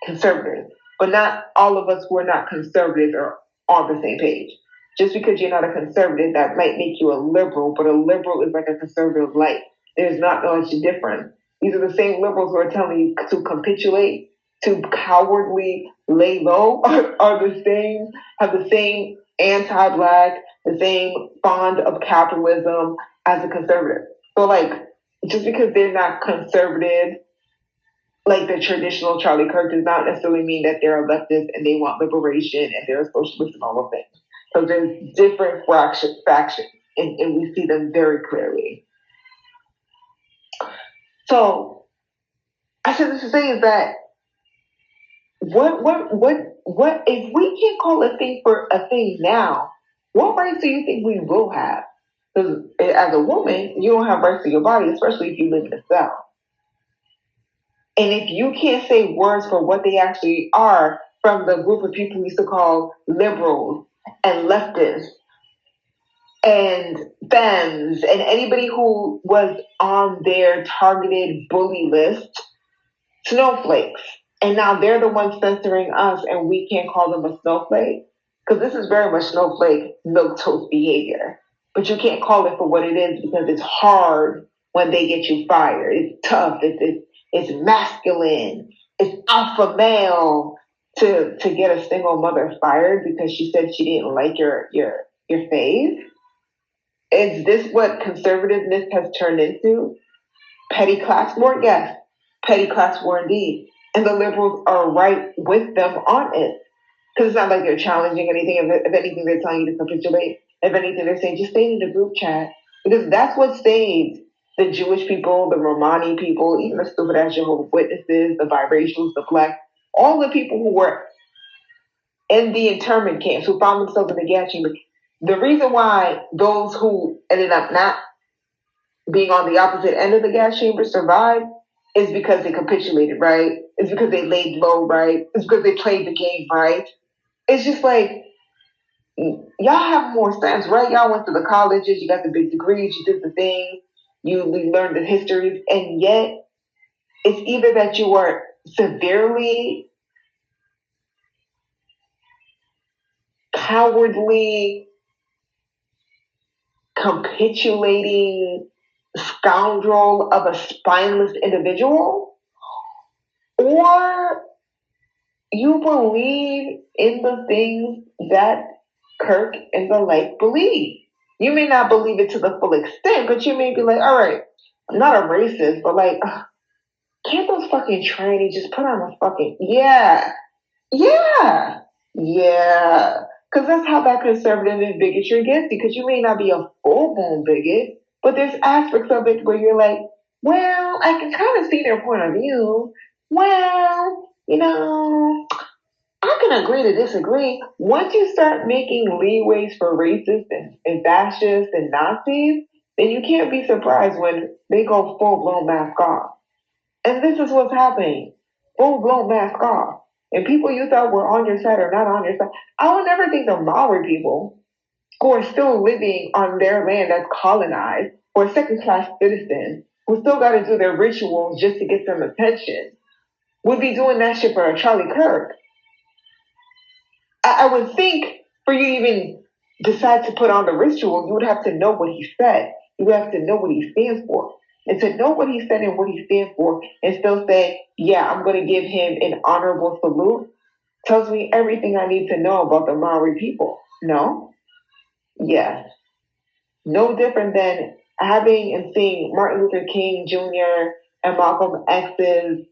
S1: conservative, but not all of us who are not conservative are on the same page. Just because you're not a conservative, that might make you a liberal, but a liberal is like a conservative light. There's not much difference. These are the same liberals who are telling you to capitulate, to cowardly lay low, are the same, have the same anti-black, the same fond of capitalism as a conservative. So like, just because they're not conservative, like the traditional Charlie Kirk, does not necessarily mean that they're a leftist and they want liberation and they're a socialist and all of that. So there's different factions, and we see them very clearly. So I said this to say is that what if we can't call a thing for a thing now? What rights do you think we will have? Because as a woman, you don't have rights to your body, especially if you live in the South. And if you can't say words for what they actually are from the group of people we used to call liberals and leftists and femmes and anybody who was on their targeted bully list, snowflakes. And now they're the ones censoring us and we can't call them a snowflake. Because this is very much snowflake milquetoast behavior. But you can't call it for what it is because it's hard when they get you fired. It's tough. It's masculine. It's alpha male to get a single mother fired because she said she didn't like your face. Is this what conservativeness has turned into? Petty class war? Yes. Petty class war indeed. And the liberals are right with them on it. Because it's not like they're challenging anything. If anything, they're telling you to capitulate. If anything, they're saying just stay in the group chat. Because that's what saved the Jewish people, the Romani people, even the stupid ass Jehovah's Witnesses, the biracials, the black, all the people who were in the internment camps, who found themselves in the gas chamber. The reason why those who ended up not being on the opposite end of the gas chamber survived is because they capitulated, right? It's because they laid low, right? It's because they played the game, right? It's just like, y'all have more sense, right? Y'all went to the colleges, you got the big degrees, you did the things, you learned the histories, and yet it's either that you are severely cowardly, capitulating scoundrel of a spineless individual, or you believe in the things that Kirk and the like believe. You may not believe it to the full extent, but you may be like, all right, I'm not a racist, but like, can't those fucking trannies just put on a fucking, yeah. Because that's how that conservative and bigotry gets, because you may not be a full-blown bigot, but there's aspects of it where you're like, well, I can kind of see their point of view. Well, I can agree to disagree. Once you start making leeways for racists and fascists and Nazis, then you can't be surprised when they go full-blown mask off. And this is what's happening. Full-blown mask off. And people you thought were on your side are not on your side. I would never think the Maori people, who are still living on their land that's colonized, or second-class citizens, who still got to do their rituals just to get some attention, would be doing that shit for a Charlie Kirk. I would think for you to even decide to put on the ritual, you would have to know what he said. You would have to know what he stands for. And to know what he said and what he stands for and still say, yeah, I'm going to give him an honorable salute, tells me everything I need to know about the Maori people. No? Yes. No different than having and seeing Martin Luther King Jr. and Malcolm X's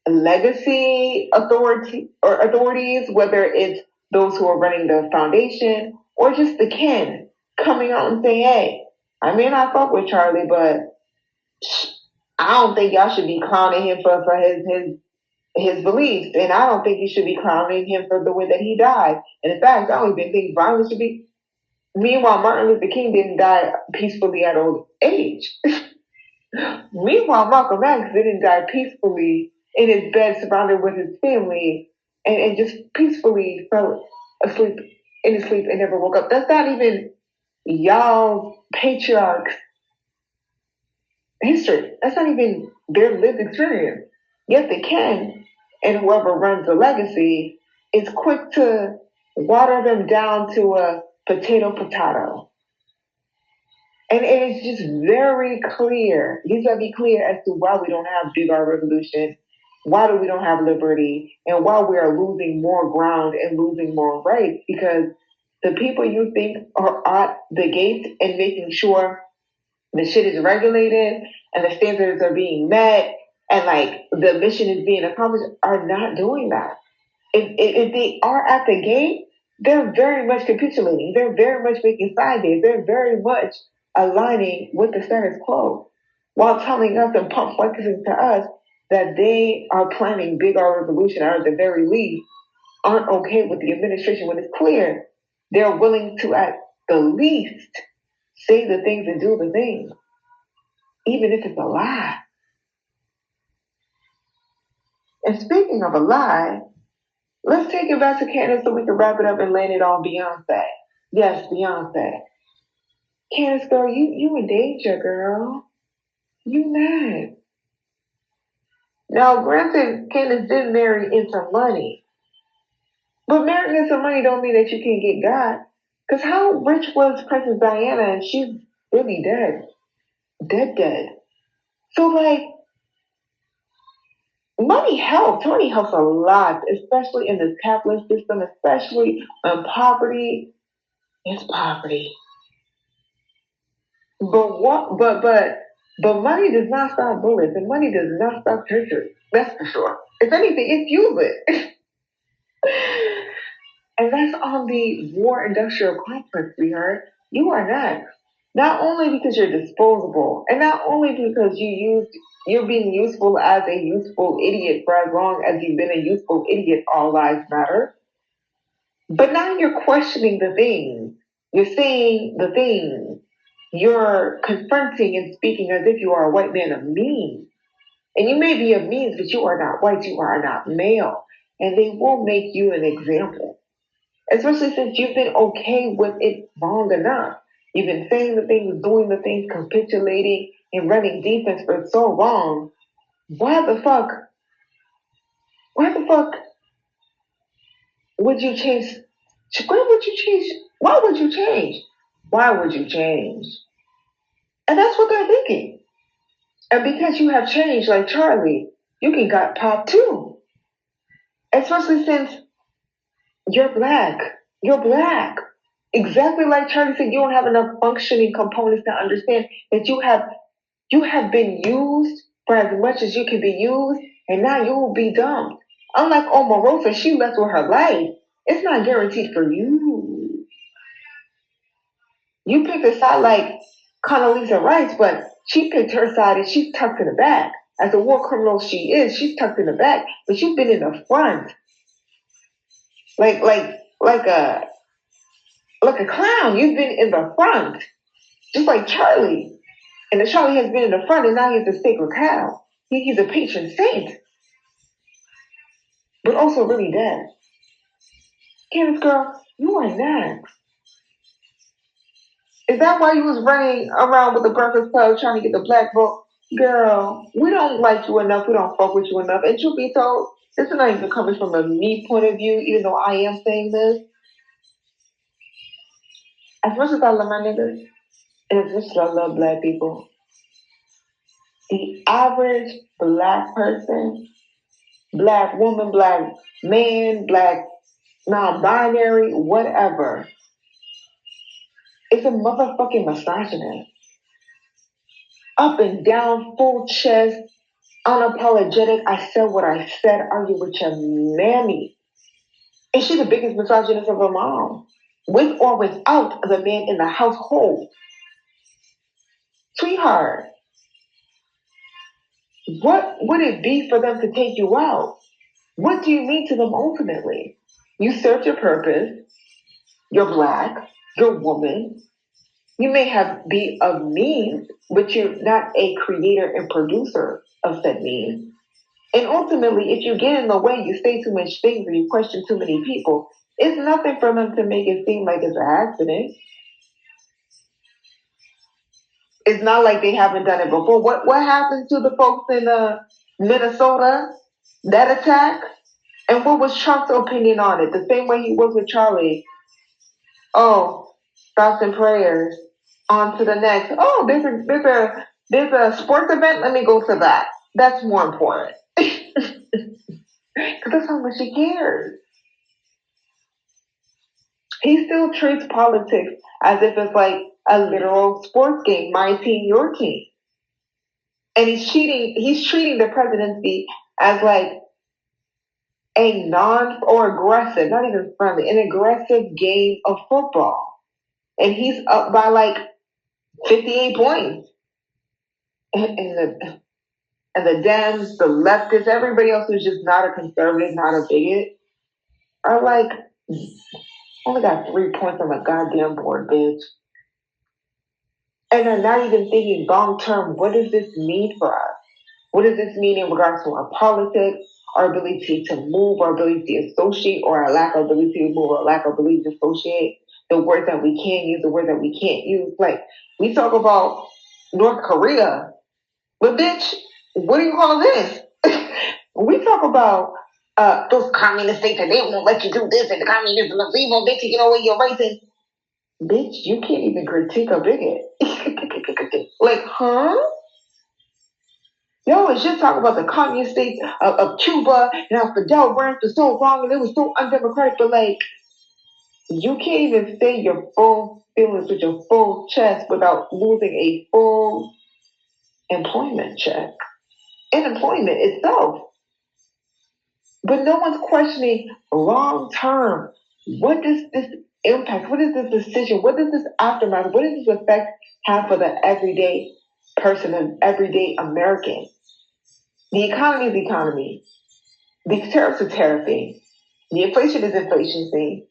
S1: legacy authorities, whether it's those who are running the foundation, or just the kin coming out and saying, hey, I may not fuck with Charlie, but I don't think y'all should be clowning him for his beliefs, and I don't think you should be clowning him for the way that he died. And in fact, I don't even think violence should be. Meanwhile, Martin Luther King didn't die peacefully at old age. Meanwhile, Malcolm X didn't die peacefully in his bed surrounded with his family and just peacefully fell asleep in his sleep and never woke up. That's not even y'all patriarchs' history. That's not even their lived experience. Yet they can, and whoever runs the legacy is quick to water them down to a potato. And it is just very clear. These gotta be clear as to why we don't have big R revolution, why do we don't have liberty, and why we are losing more ground and losing more rights. Because the people you think are at the gates and making sure the shit is regulated and the standards are being met and like the mission is being accomplished are not doing that. If they are at the gate, they're very much capitulating. They're very much making side games. They're very much aligning with the status quo while telling us and pump flexing to us that they are planning big R revolution, or at the very least aren't okay with the administration when it's clear they're willing to at the least say the things and do the things, even if it's a lie. And speaking of a lie, let's take it back to Candace so we can wrap it up and land it on Beyonce. Yes, Beyonce. Candace, girl, you in danger, girl. You mad. Now, granted, Candace did marry into money. But marrying into money don't mean that you can't get God. Because how rich was Princess Diana and she's really dead. Dead. So, like, money helps. Money helps a lot, especially in this capitalist system, especially when poverty is poverty. But money does not stop bullets, and money does not stop torture. That's for sure. If anything, it fuels it. And that's on the war industrial complex, sweetheart. You are next. Not only because you're disposable, and not only because you're being useful as a useful idiot for as long as you've been a useful idiot, all lives matter. But now you're questioning the things. You're saying the things. You're confronting and speaking as if you are a white man of means. And you may be of means, but you are not white, you are not male. And they will make you an example. Especially since you've been okay with it long enough. You've been saying the things, doing the things, capitulating, and running defense for so long. Why the fuck would you change? Why would you change? Why would you change? Why would you change? And that's what they're thinking. And because you have changed like Charlie, you can got popped too. Especially since you're black. You're black. Exactly like Charlie said, you don't have enough functioning components to understand that you have been used for as much as you can be used, and now you will be dumped. Unlike Omarosa, she left with her life. It's not guaranteed for you. You picked a side like Condoleezza Rice, but she picked her side and she's tucked in the back. As a war criminal she is, she's tucked in the back, but you've been in the front. Like a clown. You've been in the front. Just like Charlie. And the Charlie has been in the front and now he's a sacred cow. He's a patron saint. But also really dead. Candace, girl, you are next. Is that why you was running around with the Breakfast Club trying to get the black vote? Girl, we don't like you enough. We don't fuck with you enough. And truth be told, this is not even coming from a me point of view, even though I am saying this. As much as I love my niggas, and as much as I love black people, the average black person, black woman, black man, black non-binary, whatever, is a motherfucking misogynist. Up and down, full chest, unapologetic. I said what I said. Argue with your mammy. And she's the biggest misogynist of them all. With or without the man in the household. Sweetheart, what would it be for them to take you out? What do you mean to them ultimately? You served your purpose. You're black. You're a woman. You may have be of means, but you're not a creator and producer of said means. And ultimately, if you get in the way, you say too much things, or you question too many people, it's nothing for them to make it seem like it's an accident. It's not like they haven't done it before. What happened to the folks in Minnesota? That attack? And what was Trump's opinion on it? The same way he was with Charlie. Oh, thoughts and prayers. On to the next. Oh, there's a sports event. Let me go to that. That's more important. Because that's how much he cares. He still treats politics as if it's like a literal sports game. My team, your team. And he's treating the presidency as like a non or aggressive, not even friendly, an aggressive game of football. And he's up by like 58 points. And the Dems, the leftists, everybody else who's just not a conservative, not a bigot, are like, only got 3 points on the goddamn board, bitch. And they're not even thinking long term, what does this mean for us? What does this mean in regards to our politics, our ability to move, our ability to associate, or our lack of ability to move, or lack of ability to associate, the words that we can use, the words that we can't use. Like, we talk about North Korea, but bitch, what do you call this? We talk about those communist states that they won't let you do this, and the communism is evil, they taking away your rights. And bitch, you can't even critique a bigot. Like, huh? Y'all was just talking about the communist states of Cuba and how Fidel ran for so long and it was so undemocratic, but like, you can't even say your full feelings with your full chest without losing a full employment check and employment itself. But no one's questioning long term. What does this impact? What is this decision? What does this aftermath? What does this effect have for the everyday person, an everyday American? The economy is the economy. The tariffs are tariffing. The inflation is inflation thing.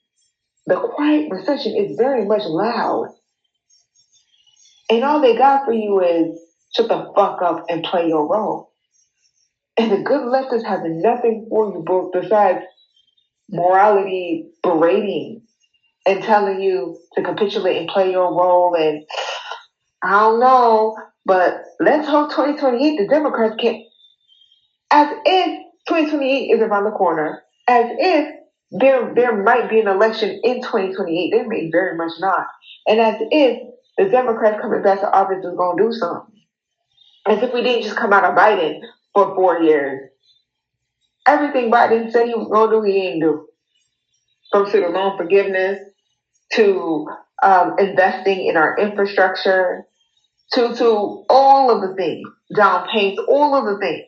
S1: The quiet recession is very much loud. And all they got for you is shut the fuck up and play your role. And the good leftists have nothing for you besides morality berating and telling you to capitulate and play your role. And I don't know, but let's hope 2028 the Democrats can, as if 2028 is around the corner, as if there might be an election in 2028. There may very much not. And as if the Democrats coming back to office is going to do something. As if we didn't just come out of Biden for 4 years. Everything Biden said he was going to do, he ain't do. From student loan forgiveness to investing in our infrastructure to all of the things, down payments, all of the things.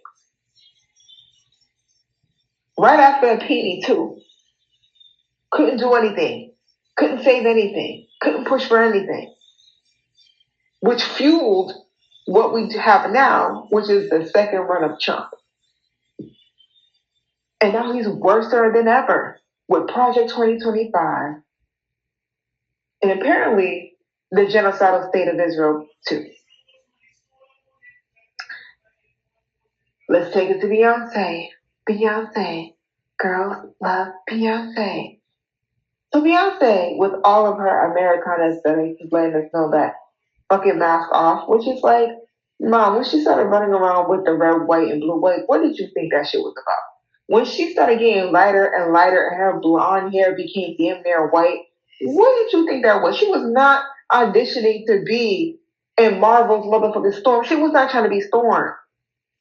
S1: Right after a penny too. Couldn't do anything. Couldn't save anything. Couldn't push for anything. Which fueled what we have now, which is the second run of Trump. And now he's worse than ever with Project 2025. And apparently the genocidal state of Israel too. Let's take it to Beyonce. Beyonce. Girls love Beyonce. So Beyonce, with all of her Americana aesthetics, is letting us know that fucking mask off, which is like, Mom, when she started running around with the red, white, and blue, what did you think that shit was about? When she started getting lighter and lighter and her blonde hair became damn near white, what did you think that was? She was not auditioning to be in Marvel's motherfucking Storm. She was not trying to be Storm.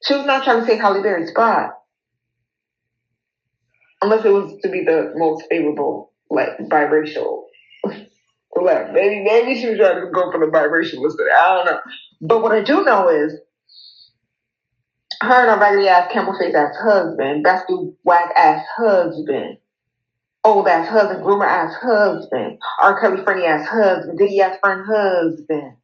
S1: She was not trying to take Halle Berry's spot. Unless it was to be the most favorable, like, biracial. Like, maybe she was trying to go for the biracial list. I don't know. But what I do know is her and her raggedy ass camel face ass husband, bastard whack ass husband, old ass husband, groomer ass husband, R. Kelly friendly ass husband, Diddy ass friend husband.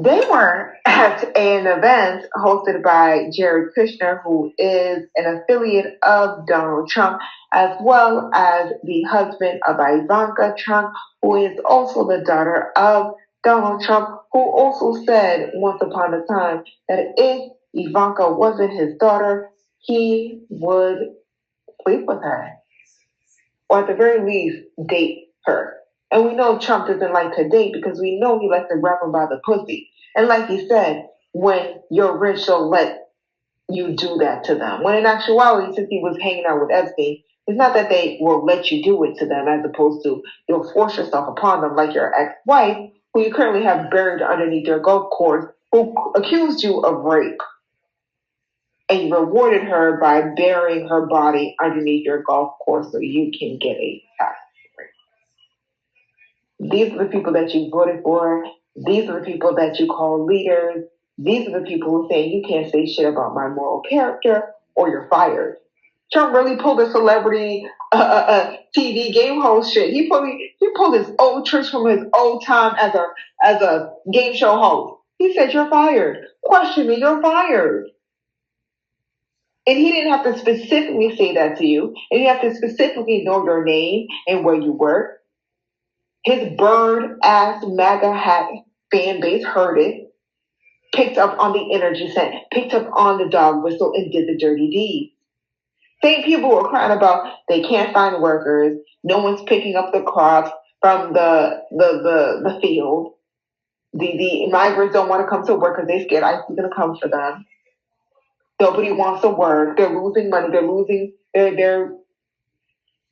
S1: They were at an event hosted by Jared Kushner, who is an affiliate of Donald Trump, as well as the husband of Ivanka Trump, who is also the daughter of Donald Trump, who also said once upon a time that if Ivanka wasn't his daughter, he would sleep with her, or at the very least, date her. And we know Trump doesn't like to date because we know he likes to grab him by the pussy. And like he said, when you're rich, they'll let you do that to them. When in actuality, since he was hanging out with Epstein, it's not that they will let you do it to them as opposed to you'll force yourself upon them like your ex-wife, who you currently have buried underneath your golf course, who accused you of rape. And you rewarded her by burying her body underneath your golf course so you can get a tax break. These are the people that you voted for. These are the people that you call leaders. These are the people who say you can't say shit about my moral character or you're fired. Trump really pulled a celebrity TV game host shit. He pulled his old tricks from his old time as a game show host. He said you're fired. Question me, you're fired. And he didn't have to specifically say that to you. And you have to specifically know your name and where you work. His bird-ass MAGA hat fan base heard it, picked up on the energy scent, picked up on the dog whistle, and did the dirty deed. Same people were crying about they can't find workers, no one's picking up the crops from the field. The migrants don't want to come to work because they're scared ICE is going to come for them. Nobody wants to work. They're losing money. They're losing their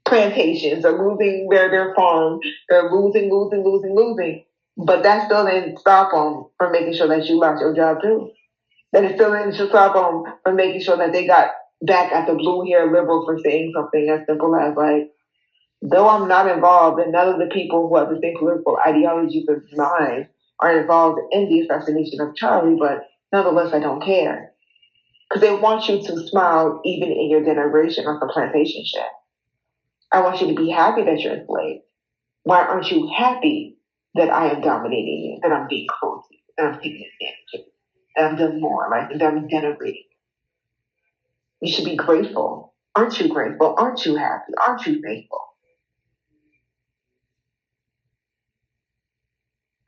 S1: plantations. They're losing their farms. They're losing. But that still didn't stop them from making sure that you lost your job too. That it still didn't stop them from making sure that they got back at the blue-haired liberals for saying something as simple as like, though I'm not involved and none of the people who have the same political ideologies as mine are involved in the assassination of Charlie, but nonetheless I don't care. Because they want you to smile even in your denigration of the plantation shit. I want you to be happy that you're enslaved. Why aren't you happy that I am dominating you, that I'm being cruel to you, that I'm taking advantage of you, that I'm doing more, like that I'm denigrating? You should be grateful. Aren't you grateful? Aren't you happy? Aren't you thankful?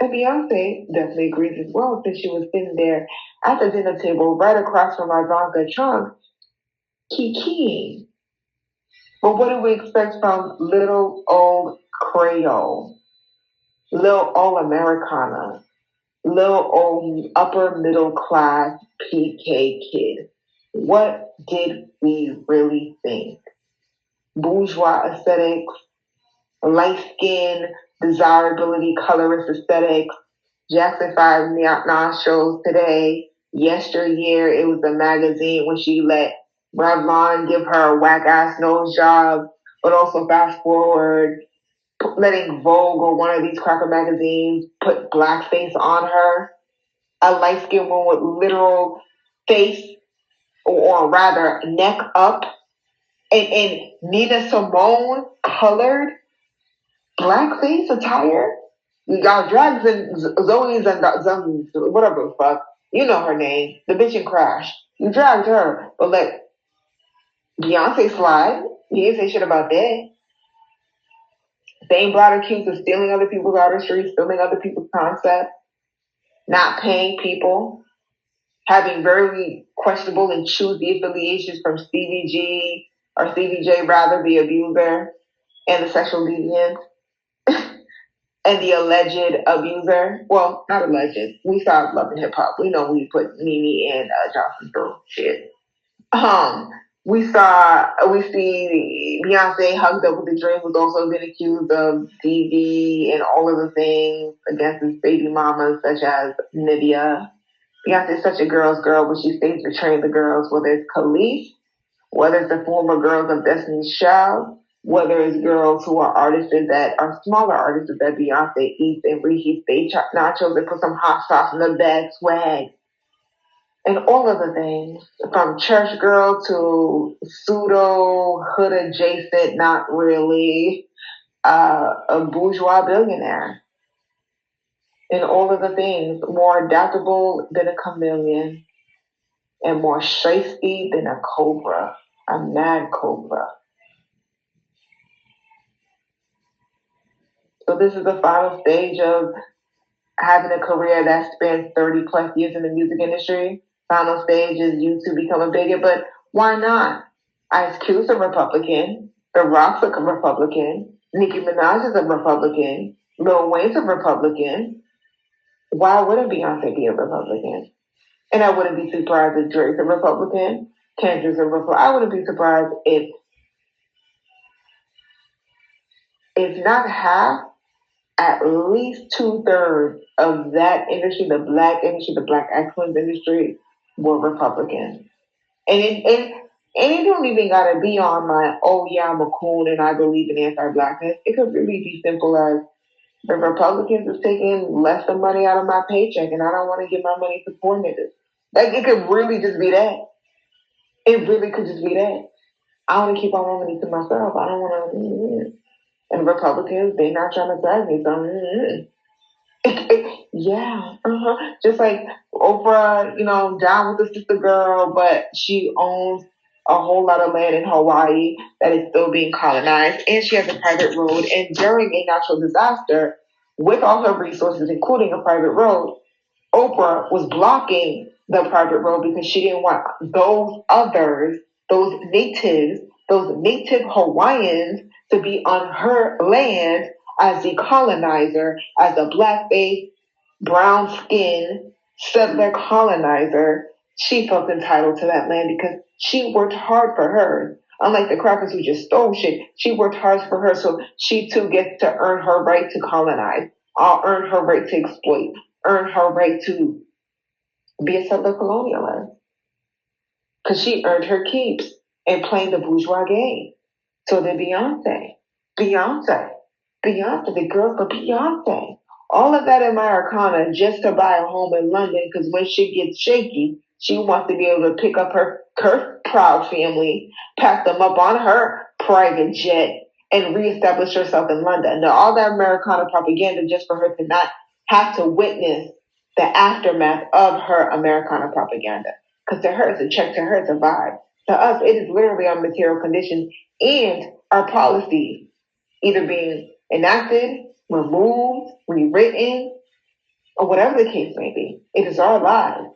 S1: And Beyonce definitely agrees as well, since she was sitting there at the dinner table right across from Ivanka Trump, kikiing. But what do we expect from little old Creole, little old Americana, little old upper middle class PK kid? What did we really think? Bourgeois aesthetics, light skin, desirability, colorist aesthetics, Jackson 5 nostrils today. Yesteryear, it was a magazine when she let Revlon give her a whack ass nose job, but also fast forward, letting Vogue or one of these cracker magazines put blackface on her. A light skinned woman with literal face, or rather neck up, and Nina Simone colored blackface attire. We got drags and Zoe's and whatever the fuck. You know her name. The bitch in Crash. You dragged her, but let Beyonce slide. You didn't say shit about that. Same broad accused of stealing other people's artistry, stealing other people's concepts, not paying people, having very questionable and choosy affiliations from Stevie G, or Stevie J rather, the abuser, and the sexual deviant. And the alleged abuser, well, not alleged. We saw Love and Hip Hop. We know we put Mimi and Johnson through shit. We see Beyonce hugged up with the Dream, who's also been accused of DV and all of the things against his baby mamas, such as Nivea. Beyonce is such a girl's girl, but she stays betraying the girls, whether it's Khalees, whether it's the former girls of Destiny's Child, whether it's girls who are artists that are smaller artists that Beyonce eats and reheats. They chop nachos and put some hot sauce in the bag swag. and all of the things, from church girl to pseudo hood adjacent, not really, a bourgeois billionaire, and all of the things, more adaptable than a chameleon, and more shiesty than a cobra, a mad cobra. So this is the final stage of having a career that spans 30 plus years in the music industry. Final stage is you to become a bigot, but why not? Ice Cube's a Republican. The Rock's a Republican. Nicki Minaj is a Republican. Lil Wayne's a Republican. Why wouldn't Beyonce be a Republican? And I wouldn't be surprised if Drake's a Republican. Kendrick's a Republican. I wouldn't be surprised if not half, at least 2/3 of that industry, the black industry, the black excellence industry, were Republicans. And it don't even gotta be on my, oh yeah, I'm a coon and I believe in anti-blackness. It could really be simple as the Republicans is taking less of money out of my paycheck and I don't want to give my money to poor niggas. Like, it could really just be that. It really could just be that. I want to keep all my money to myself. I don't want to. And Republicans, they not trying to drag me. So, yeah. Just like Oprah, down with the sister girl, but she owns a whole lot of land in Hawaii that is still being colonized, and she has a private road. And during a natural disaster, with all her resources, including a private road, Oprah was blocking the private road because she didn't want those others, those native Hawaiians, to be on her land as the colonizer, as a black-faced, brown-skinned settler colonizer. She felt entitled to that land because she worked hard for hers. Unlike the crackers who just stole shit, she worked hard for her, so she too gets to earn her right to colonize, or earn her right to exploit, earn her right to be a settler colonialist. Because she earned her keeps in playing the bourgeois game. So did Beyonce, the girl for Beyonce. All of that Americana just to buy a home in London because when shit gets shaky, she wants to be able to pick up her proud family, pack them up on her private jet, and reestablish herself in London. Now, all that Americana propaganda just for her to not have to witness the aftermath of her Americana propaganda. Because to her, it's a check, to her, it's a vibe. To us, it is literally our material conditions and our policies either being enacted, removed, rewritten, or whatever the case may be. It is our lives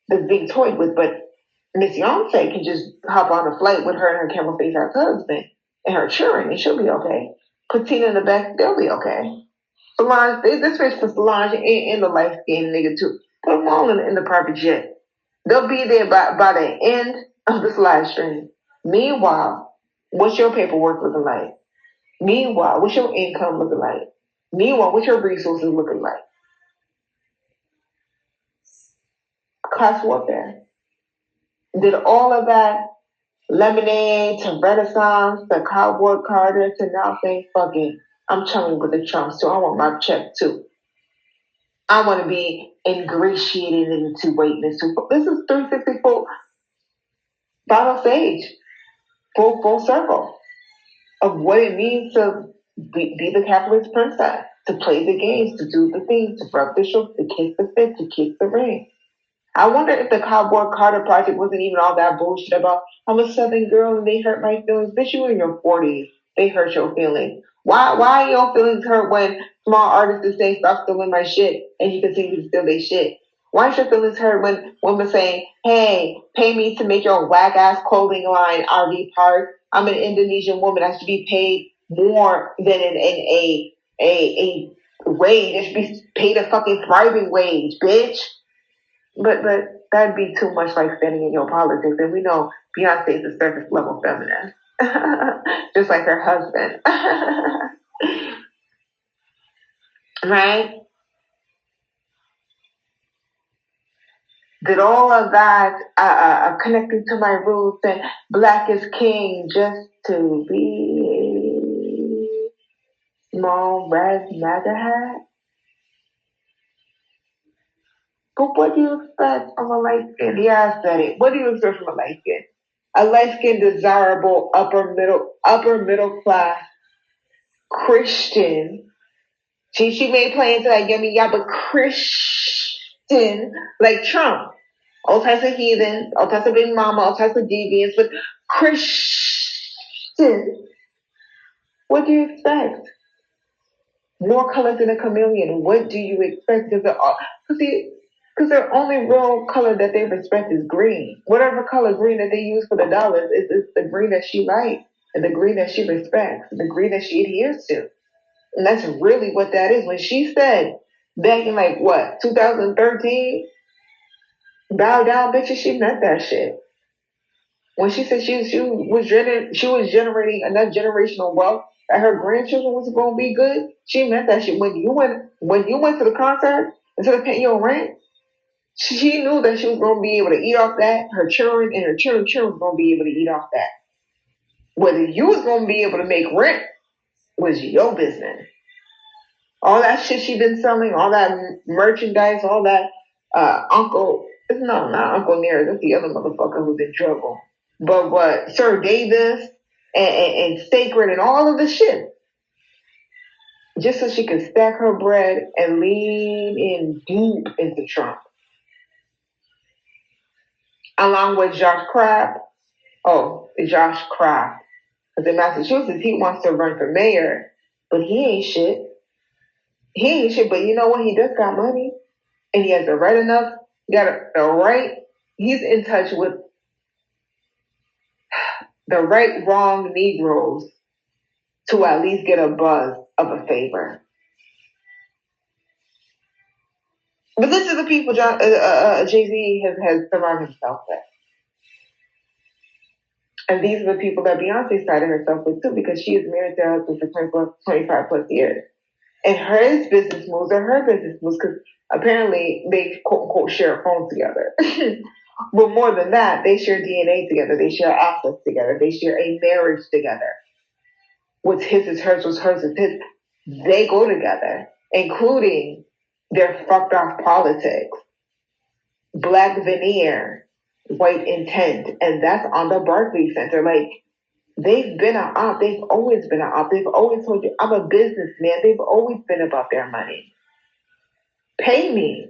S1: that's being toyed with. But Miss Beyonce can just hop on a flight with her and her camel face ass husband and her children, and she'll be okay. Put Tina in the back, they'll be okay. Solange, this bitch for Solange and the light skinned nigga too. Put them all in the private jet. They'll be there by the end of this live stream. Meanwhile, what's your paperwork looking like? Meanwhile, what's your income looking like? Meanwhile, what's your resources looking like? Class warfare. Did all of that lemonade to Renaissance to Cowboy Carter to now saying, fuck it, I'm chilling with the Trumps too. I want my check too. I want to be ingratiated into greatness. This is 364 final stage, full circle of what it means to be the capitalist princess, to play the games, to do the things, to rub the shoulder, to kiss the fit, to kiss the ring. I wonder if the Cowboy Carter project wasn't even all that bullshit about I'm a Southern girl and they hurt my feelings. Bitch, you in your 40s. They hurt your feelings. Why are your feelings hurt when small artists say stop stealing my shit and you continue to steal their shit? Why is your feelings hurt when women saying, hey, pay me to make your whack ass clothing line RV Park? I'm an Indonesian woman. I should be paid more than a wage. I should be paid a fucking thriving wage, bitch. But that'd be too much like standing in your politics. And we know Beyonce is a surface level feminist. Just like her husband. Right? Did all of that connecting to my roots and black is king just to be small red Maga hat? But what do you expect from a light skin? Yeah, I said it. What do you expect from a light skin? A light skinned, desirable, upper middle class Christian. She may play into that yummy yabba Christian like Trump. All types of heathens, all types of big mama, all types of deviants, but Christian. What do you expect? More colors than a chameleon. What do you expect? Because their only real color that they respect is green. Whatever color green that they use for the dollars is the green that she likes and the green that she respects, the green that she adheres to. And that's really what that is. When she said back in 2013, bow down, bitches, she meant that shit. When she said she was generating enough generational wealth that her grandchildren was going to be good, she meant that shit. When you went to the concert instead of paying your rent, she knew that she was going to be able to eat off that. Her children and her children was going to be able to eat off that. Whether you was going to be able to make rent was your business. All that shit she been selling, all that merchandise, all that not Uncle Near, that's the other motherfucker who's in trouble. But what Sir Davis and Sacred and all of the shit, just so she could stack her bread and lean in deep into Trump. Along with Josh Kraft. Josh Kraft. Because in Massachusetts, he wants to run for mayor, but he ain't shit. But you know what? He does got money. And he has the right enough, he's in touch with the right, wrong Negroes to at least get a buzz of a favor. But this is the people Jay-Z has surrounded himself with. And these are the people that Beyonce sided herself with too, because she is married to her husband for 25 plus years. And his business moves are her business moves, because apparently they quote unquote share a phone together. But more than that, they share DNA together, they share assets together, they share a marriage together. What's his is hers, what's hers is his. They go together, including their fucked off politics. Black veneer, white intent, and that's on the Barclays Center. They've been an op. They've always been an op. They've always told you, I'm a businessman. They've always been about their money. Pay me.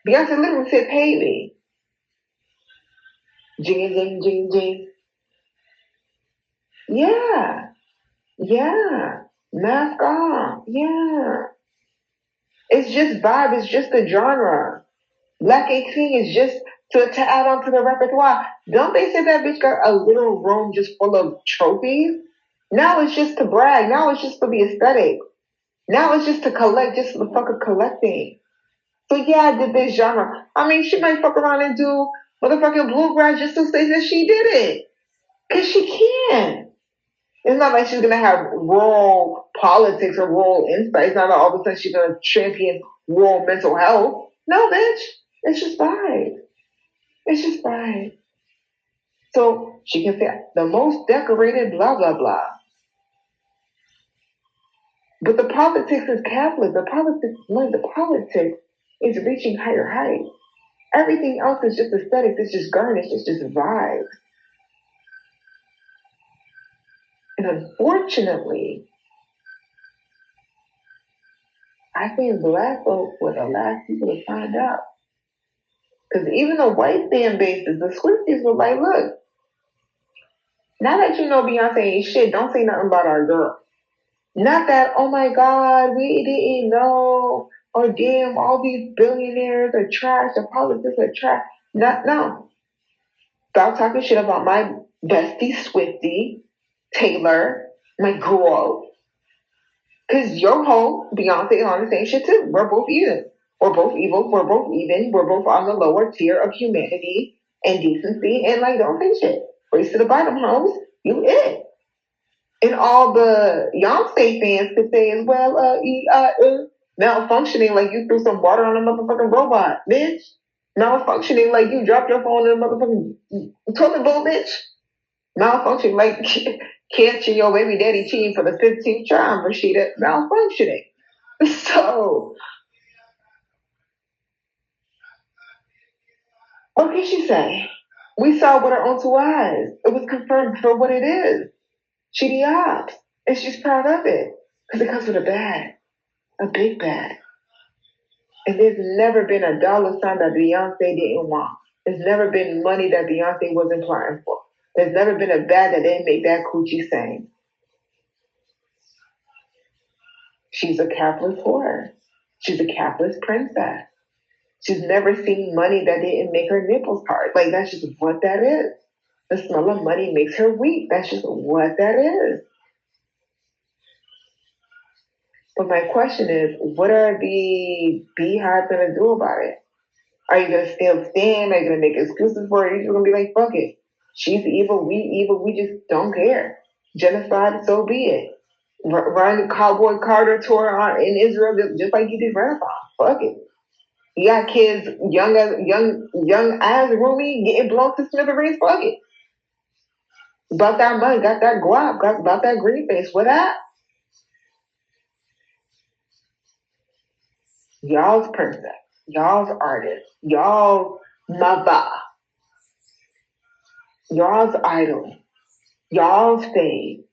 S1: Beyonce literally said, pay me. Jing, jing, jing, jing. Yeah. Mask off. Yeah. It's just vibe. It's just the genre. Black 18 is just to add on to the repertoire. Don't they say that bitch got a little room just full of trophies? Now it's just to brag. Now it's just for the aesthetic. Now it's just to collect, just for the fuck of collecting. So yeah, I did this genre. I mean, she might fuck around and do motherfucking bluegrass just to say that she did it. Because she can. It's not like she's going to have rural politics or rural insight. It's not like all of a sudden she's going to champion rural mental health. No, bitch. It's just vibe. It's just vibe. So she can say the most decorated blah, blah, blah. But the politics is Catholic. The politics is reaching higher heights. Everything else is just aesthetics. It's just garnish. It's just vibes. And unfortunately, I think black folks were the last people to find out. Because even the white fan bases, the Swifties were like, look, now that you know Beyonce ain't shit, don't say nothing about our girl. Not that, oh my God, we didn't know, or damn, all these billionaires are trash, the politics are trash. No. Stop talking shit about my bestie Swiftie, Taylor, my girl. Because your whole Beyonce is on the same shit too. We're both even. We're both evil. We're both even. We're both on the lower tier of humanity and decency. And don't say shit. Race to the bottom, hoes. You it. And all the Beyonce fans could say as well, malfunctioning like you threw some water on a motherfucking robot, bitch. Malfunctioning like you dropped your phone in a motherfucking toilet bowl, bitch. Malfunctioning like catching your baby daddy cheating for the 15th time, Rashida. Malfunctioning. So What can she say? We saw it with our own two eyes. It was confirmed for what it is. She the ops. And she's proud of it. Because it comes with a bag. A big bag. And there's never been a dollar sign that Beyonce didn't want. There's never been money that Beyonce wasn't applying for. There's never been a bag that didn't make that coochie sing. She's a capitalist whore. She's a capitalist princess. She's never seen money that didn't make her nipples hard. Like, that's just what that is. The smell of money makes her weak. That's just what that is. But my question is, what are the beehives going to do about it? Are you going to still stand? Are you going to make excuses for it? Are you just going to be like, fuck it. She's evil, we just don't care. Genocide, so be it. Run the Cowboy Carter tour in Israel just like you did Renaissance. Fuck it. You got kids young as Rumi getting blown to smithereens. Fuck it. About that money, got that guap, got about that green face. What that? Y'all's princess, y'all's artist, y'all's Maga, y'all's idol, y'all's fade,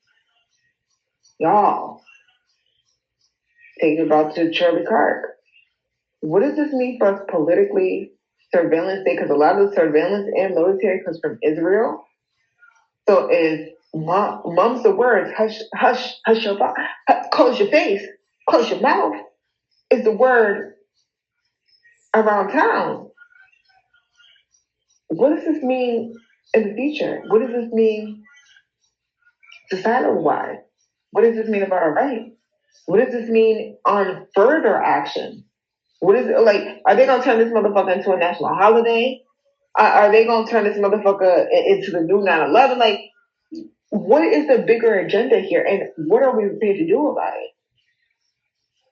S1: y'all. Taking about to Charlie Kirk. What does this mean for us politically? Surveillance state, because a lot of the surveillance and military comes from Israel. So is mum's the words, hush, hush, hush your mouth, close your face, close your mouth, is the word around town. What does this mean in the future? What does this mean societal-wise? What does this mean about our rights? What does this mean on further action? What is it like? Are they gonna turn this motherfucker into a national holiday? Are they gonna turn this motherfucker into the new 9/11? Like, what is the bigger agenda here, and what are we prepared to do about it?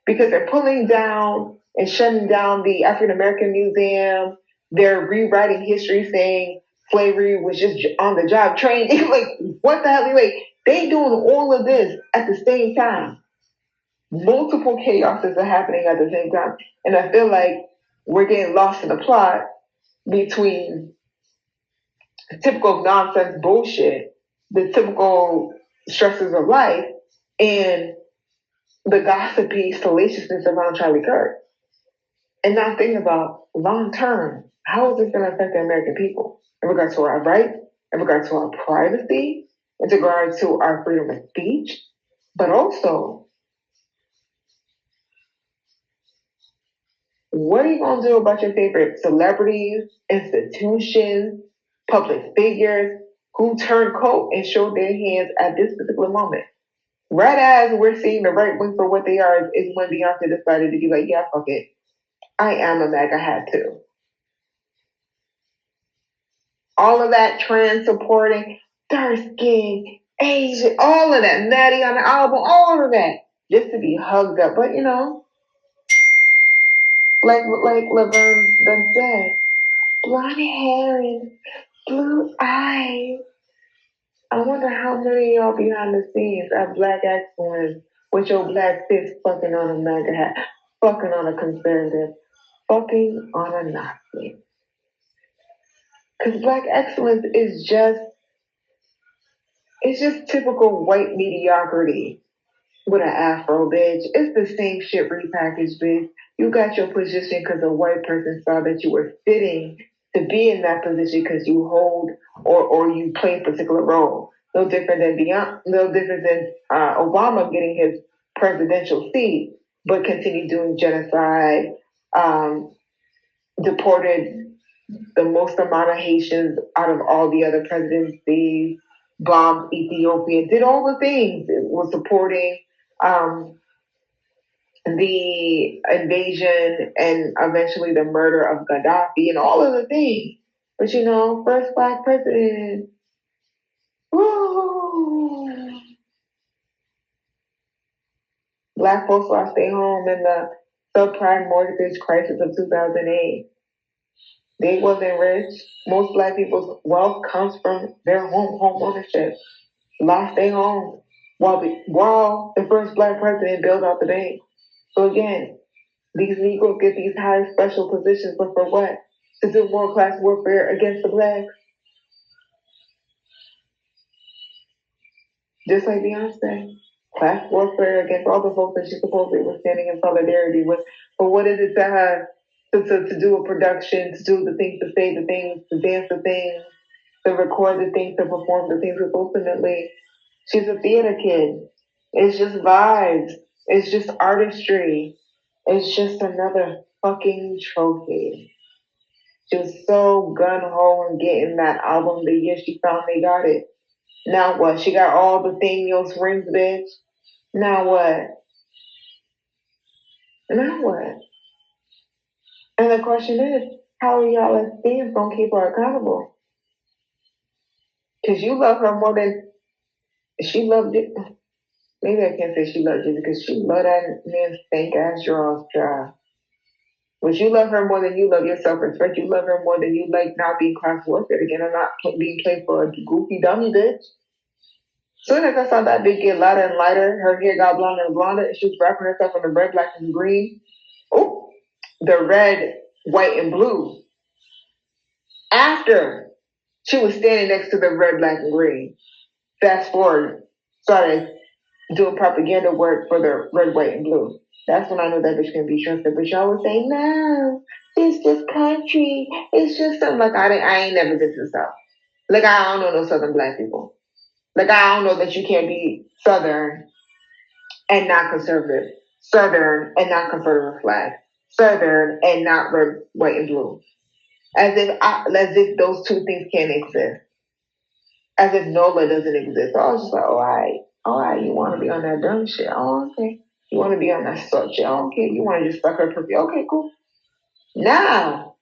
S1: Because they're pulling down and shutting down the African American Museum. They're rewriting history, saying slavery was just on the job training. Like, what the hell? Like, they doing all of this at the same time. Multiple chaoses are happening at the same time, and I feel like we're getting lost in the plot between typical nonsense bullshit, the typical stresses of life, and the gossipy salaciousness around Charlie Kirk. And not thinking about long term, how is this going to affect the American people in regards to our rights, in regards to our privacy, in regards to our freedom of speech, but also, what are you going to do about your favorite celebrities, institutions, public figures who turned coat and showed their hands at this particular moment? Right as we're seeing the right wing for what they are is when Beyonce decided to be like, yeah, fuck it. I am a MAGA hat too. All of that trans supporting, dark skin, Asian, all of that, Maddie on the album, all of that, just to be hugged up. But like Laverne done said, blonde hair and blue eyes. I wonder how many of y'all behind the scenes are black excellence with your black fist fucking on a MAGA hat, fucking on a conservative, fucking on a Nazi. Because black excellence is it's just typical white mediocrity with an afro, bitch. It's the same shit repackaged, bitch. You got your position because a white person saw that you were fitting to be in that position because you hold or you play a particular role. No different than Obama getting his presidential seat, but continued doing genocide, deported the most amount of Haitians out of all the other presidencies, bombed Ethiopia, did all the things. It was supporting the invasion and eventually the murder of Gaddafi and all of the things. But first black president. Woo! Black folks lost their home in the subprime mortgage crisis of 2008. They wasn't rich. Most black people's wealth comes from their home ownership. Lost their home while the first black president built out the bank. So again, these Negroes get these high special positions, but for what? to do more class warfare against the blacks, just like Beyonce. Class warfare against all the folks that she supposedly was standing in solidarity with. But what is it to her to do a production, to do the things, to say the things, to dance the things, to record the things, to perform the things? Because ultimately, she's a theater kid. It's just vibes. It's just artistry. It's just another fucking trophy. She was so gun ho on getting that album the year she finally got it. Now what? She got all the Thanios rings, bitch. Now what? Now what? And the question is, how are y'all as fans gonna keep her accountable? Because you love her more than she loved it. Maybe I can't say she loved you because she loved that man's stank ass drawers, child. But you love her more than you love your self respect. You love her more than you like not being class warfare again and not being played for a goofy dummy bitch. Soon as I saw that bitch get lighter and lighter, her hair got blonder and blonder, and she was wrapping herself in the red, black, and green. Oh, the red, white, and blue. After she was standing next to the red, black, and green. Fast forward, started doing propaganda work for the red, white, and blue. That's when I knew that bitch can be trusted. But y'all would say, no, it's just country. It's just something like I ain't never been to the South. Like I don't know no Southern black people. Like I don't know that you can't be Southern and not conservative. Southern and not Confederate flag. Southern and not red, white, and blue. As if those two things can't exist. As if NOLA doesn't exist. So I was just like, all right, you want to be on that dumb shit? Oh, okay. You want to be on that stuff shit? Oh, okay. You want to just suck her perfume? Okay, cool. Now,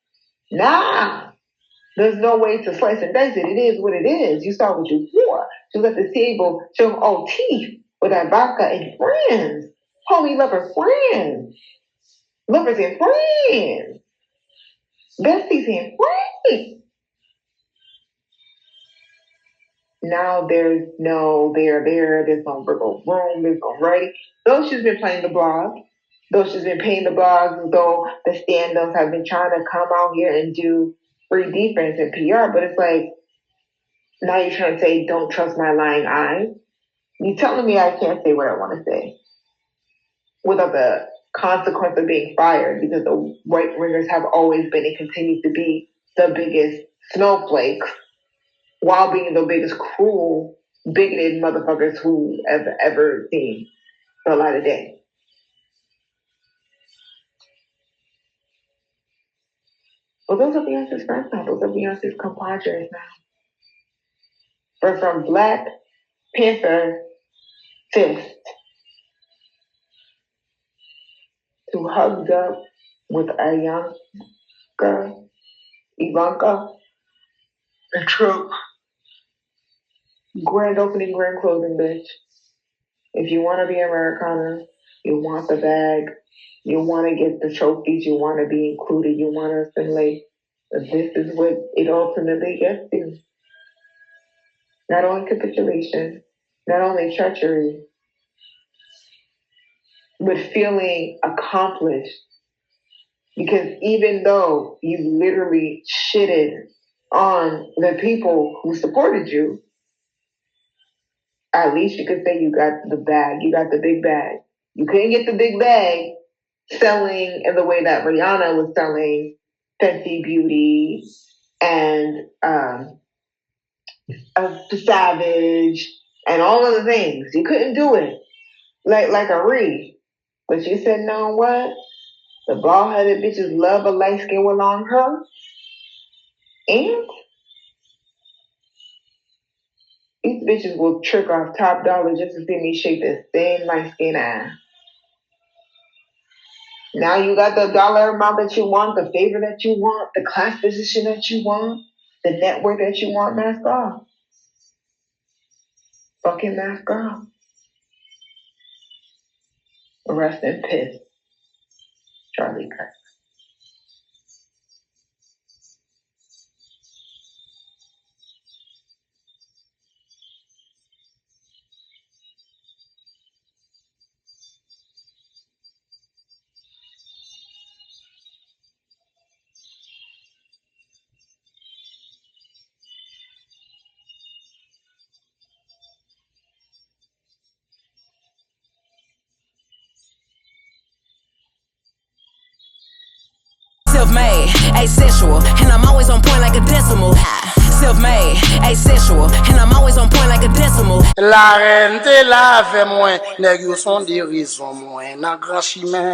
S1: there's no way to slice and dice it. It is what it is. You saw what you wore. She was at the table, showing all teeth with that vodka and friends. Homie lover friends. Lovers and friends. Besties and friends. Now there's no there's no verbal room, there's no writing. Though she's been playing the blog, though she's been paying the blogs, though the stand-ups have been trying to come out here and do free defense and PR, but it's like, now you're trying to say, don't trust my lying eyes. You telling me I can't say what I want to say without the consequence of being fired because the right wingers have always been and continue to be the biggest snowflakes while being the biggest cruel, bigoted motherfuckers who have ever seen the light of day. Well, those are Beyonce's friends now. Those are Beyonce's compadres now. We're from Black Panther Fist who hugged up with a young girl, Ivanka, and Trump. Grand opening, grand closing, bitch. If you want to be Americana, you want the bag, you want to get the trophies, you want to be included, you want to assimilate. This is what it ultimately gets to. Not only capitulation, not only treachery, but feeling accomplished. Because even though you literally shitted on the people who supported you, at least you could say you got the bag, you got the big bag. You couldn't get the big bag selling in the way that Rihanna was selling Fenty Beauty and Savage and all of the things. You couldn't do it like a Ree. But you said, no, what? The bald headed bitches love a light skin with long hair. And these bitches will trick off top dollar just to see me shake the same light skin ass. Now you got the dollar amount that you want, the favor that you want, the class position that you want, the network that you want, mask off. Fucking mask off. Rest in peace, Charlie Kirk.
S2: Self-made, asexual, and I'm always on point like a decimal. Self-made, asexual, and I'm always on point like a decimal.
S3: La reine te la fait moins, nèg yo son dérision moins, nan grand chemin.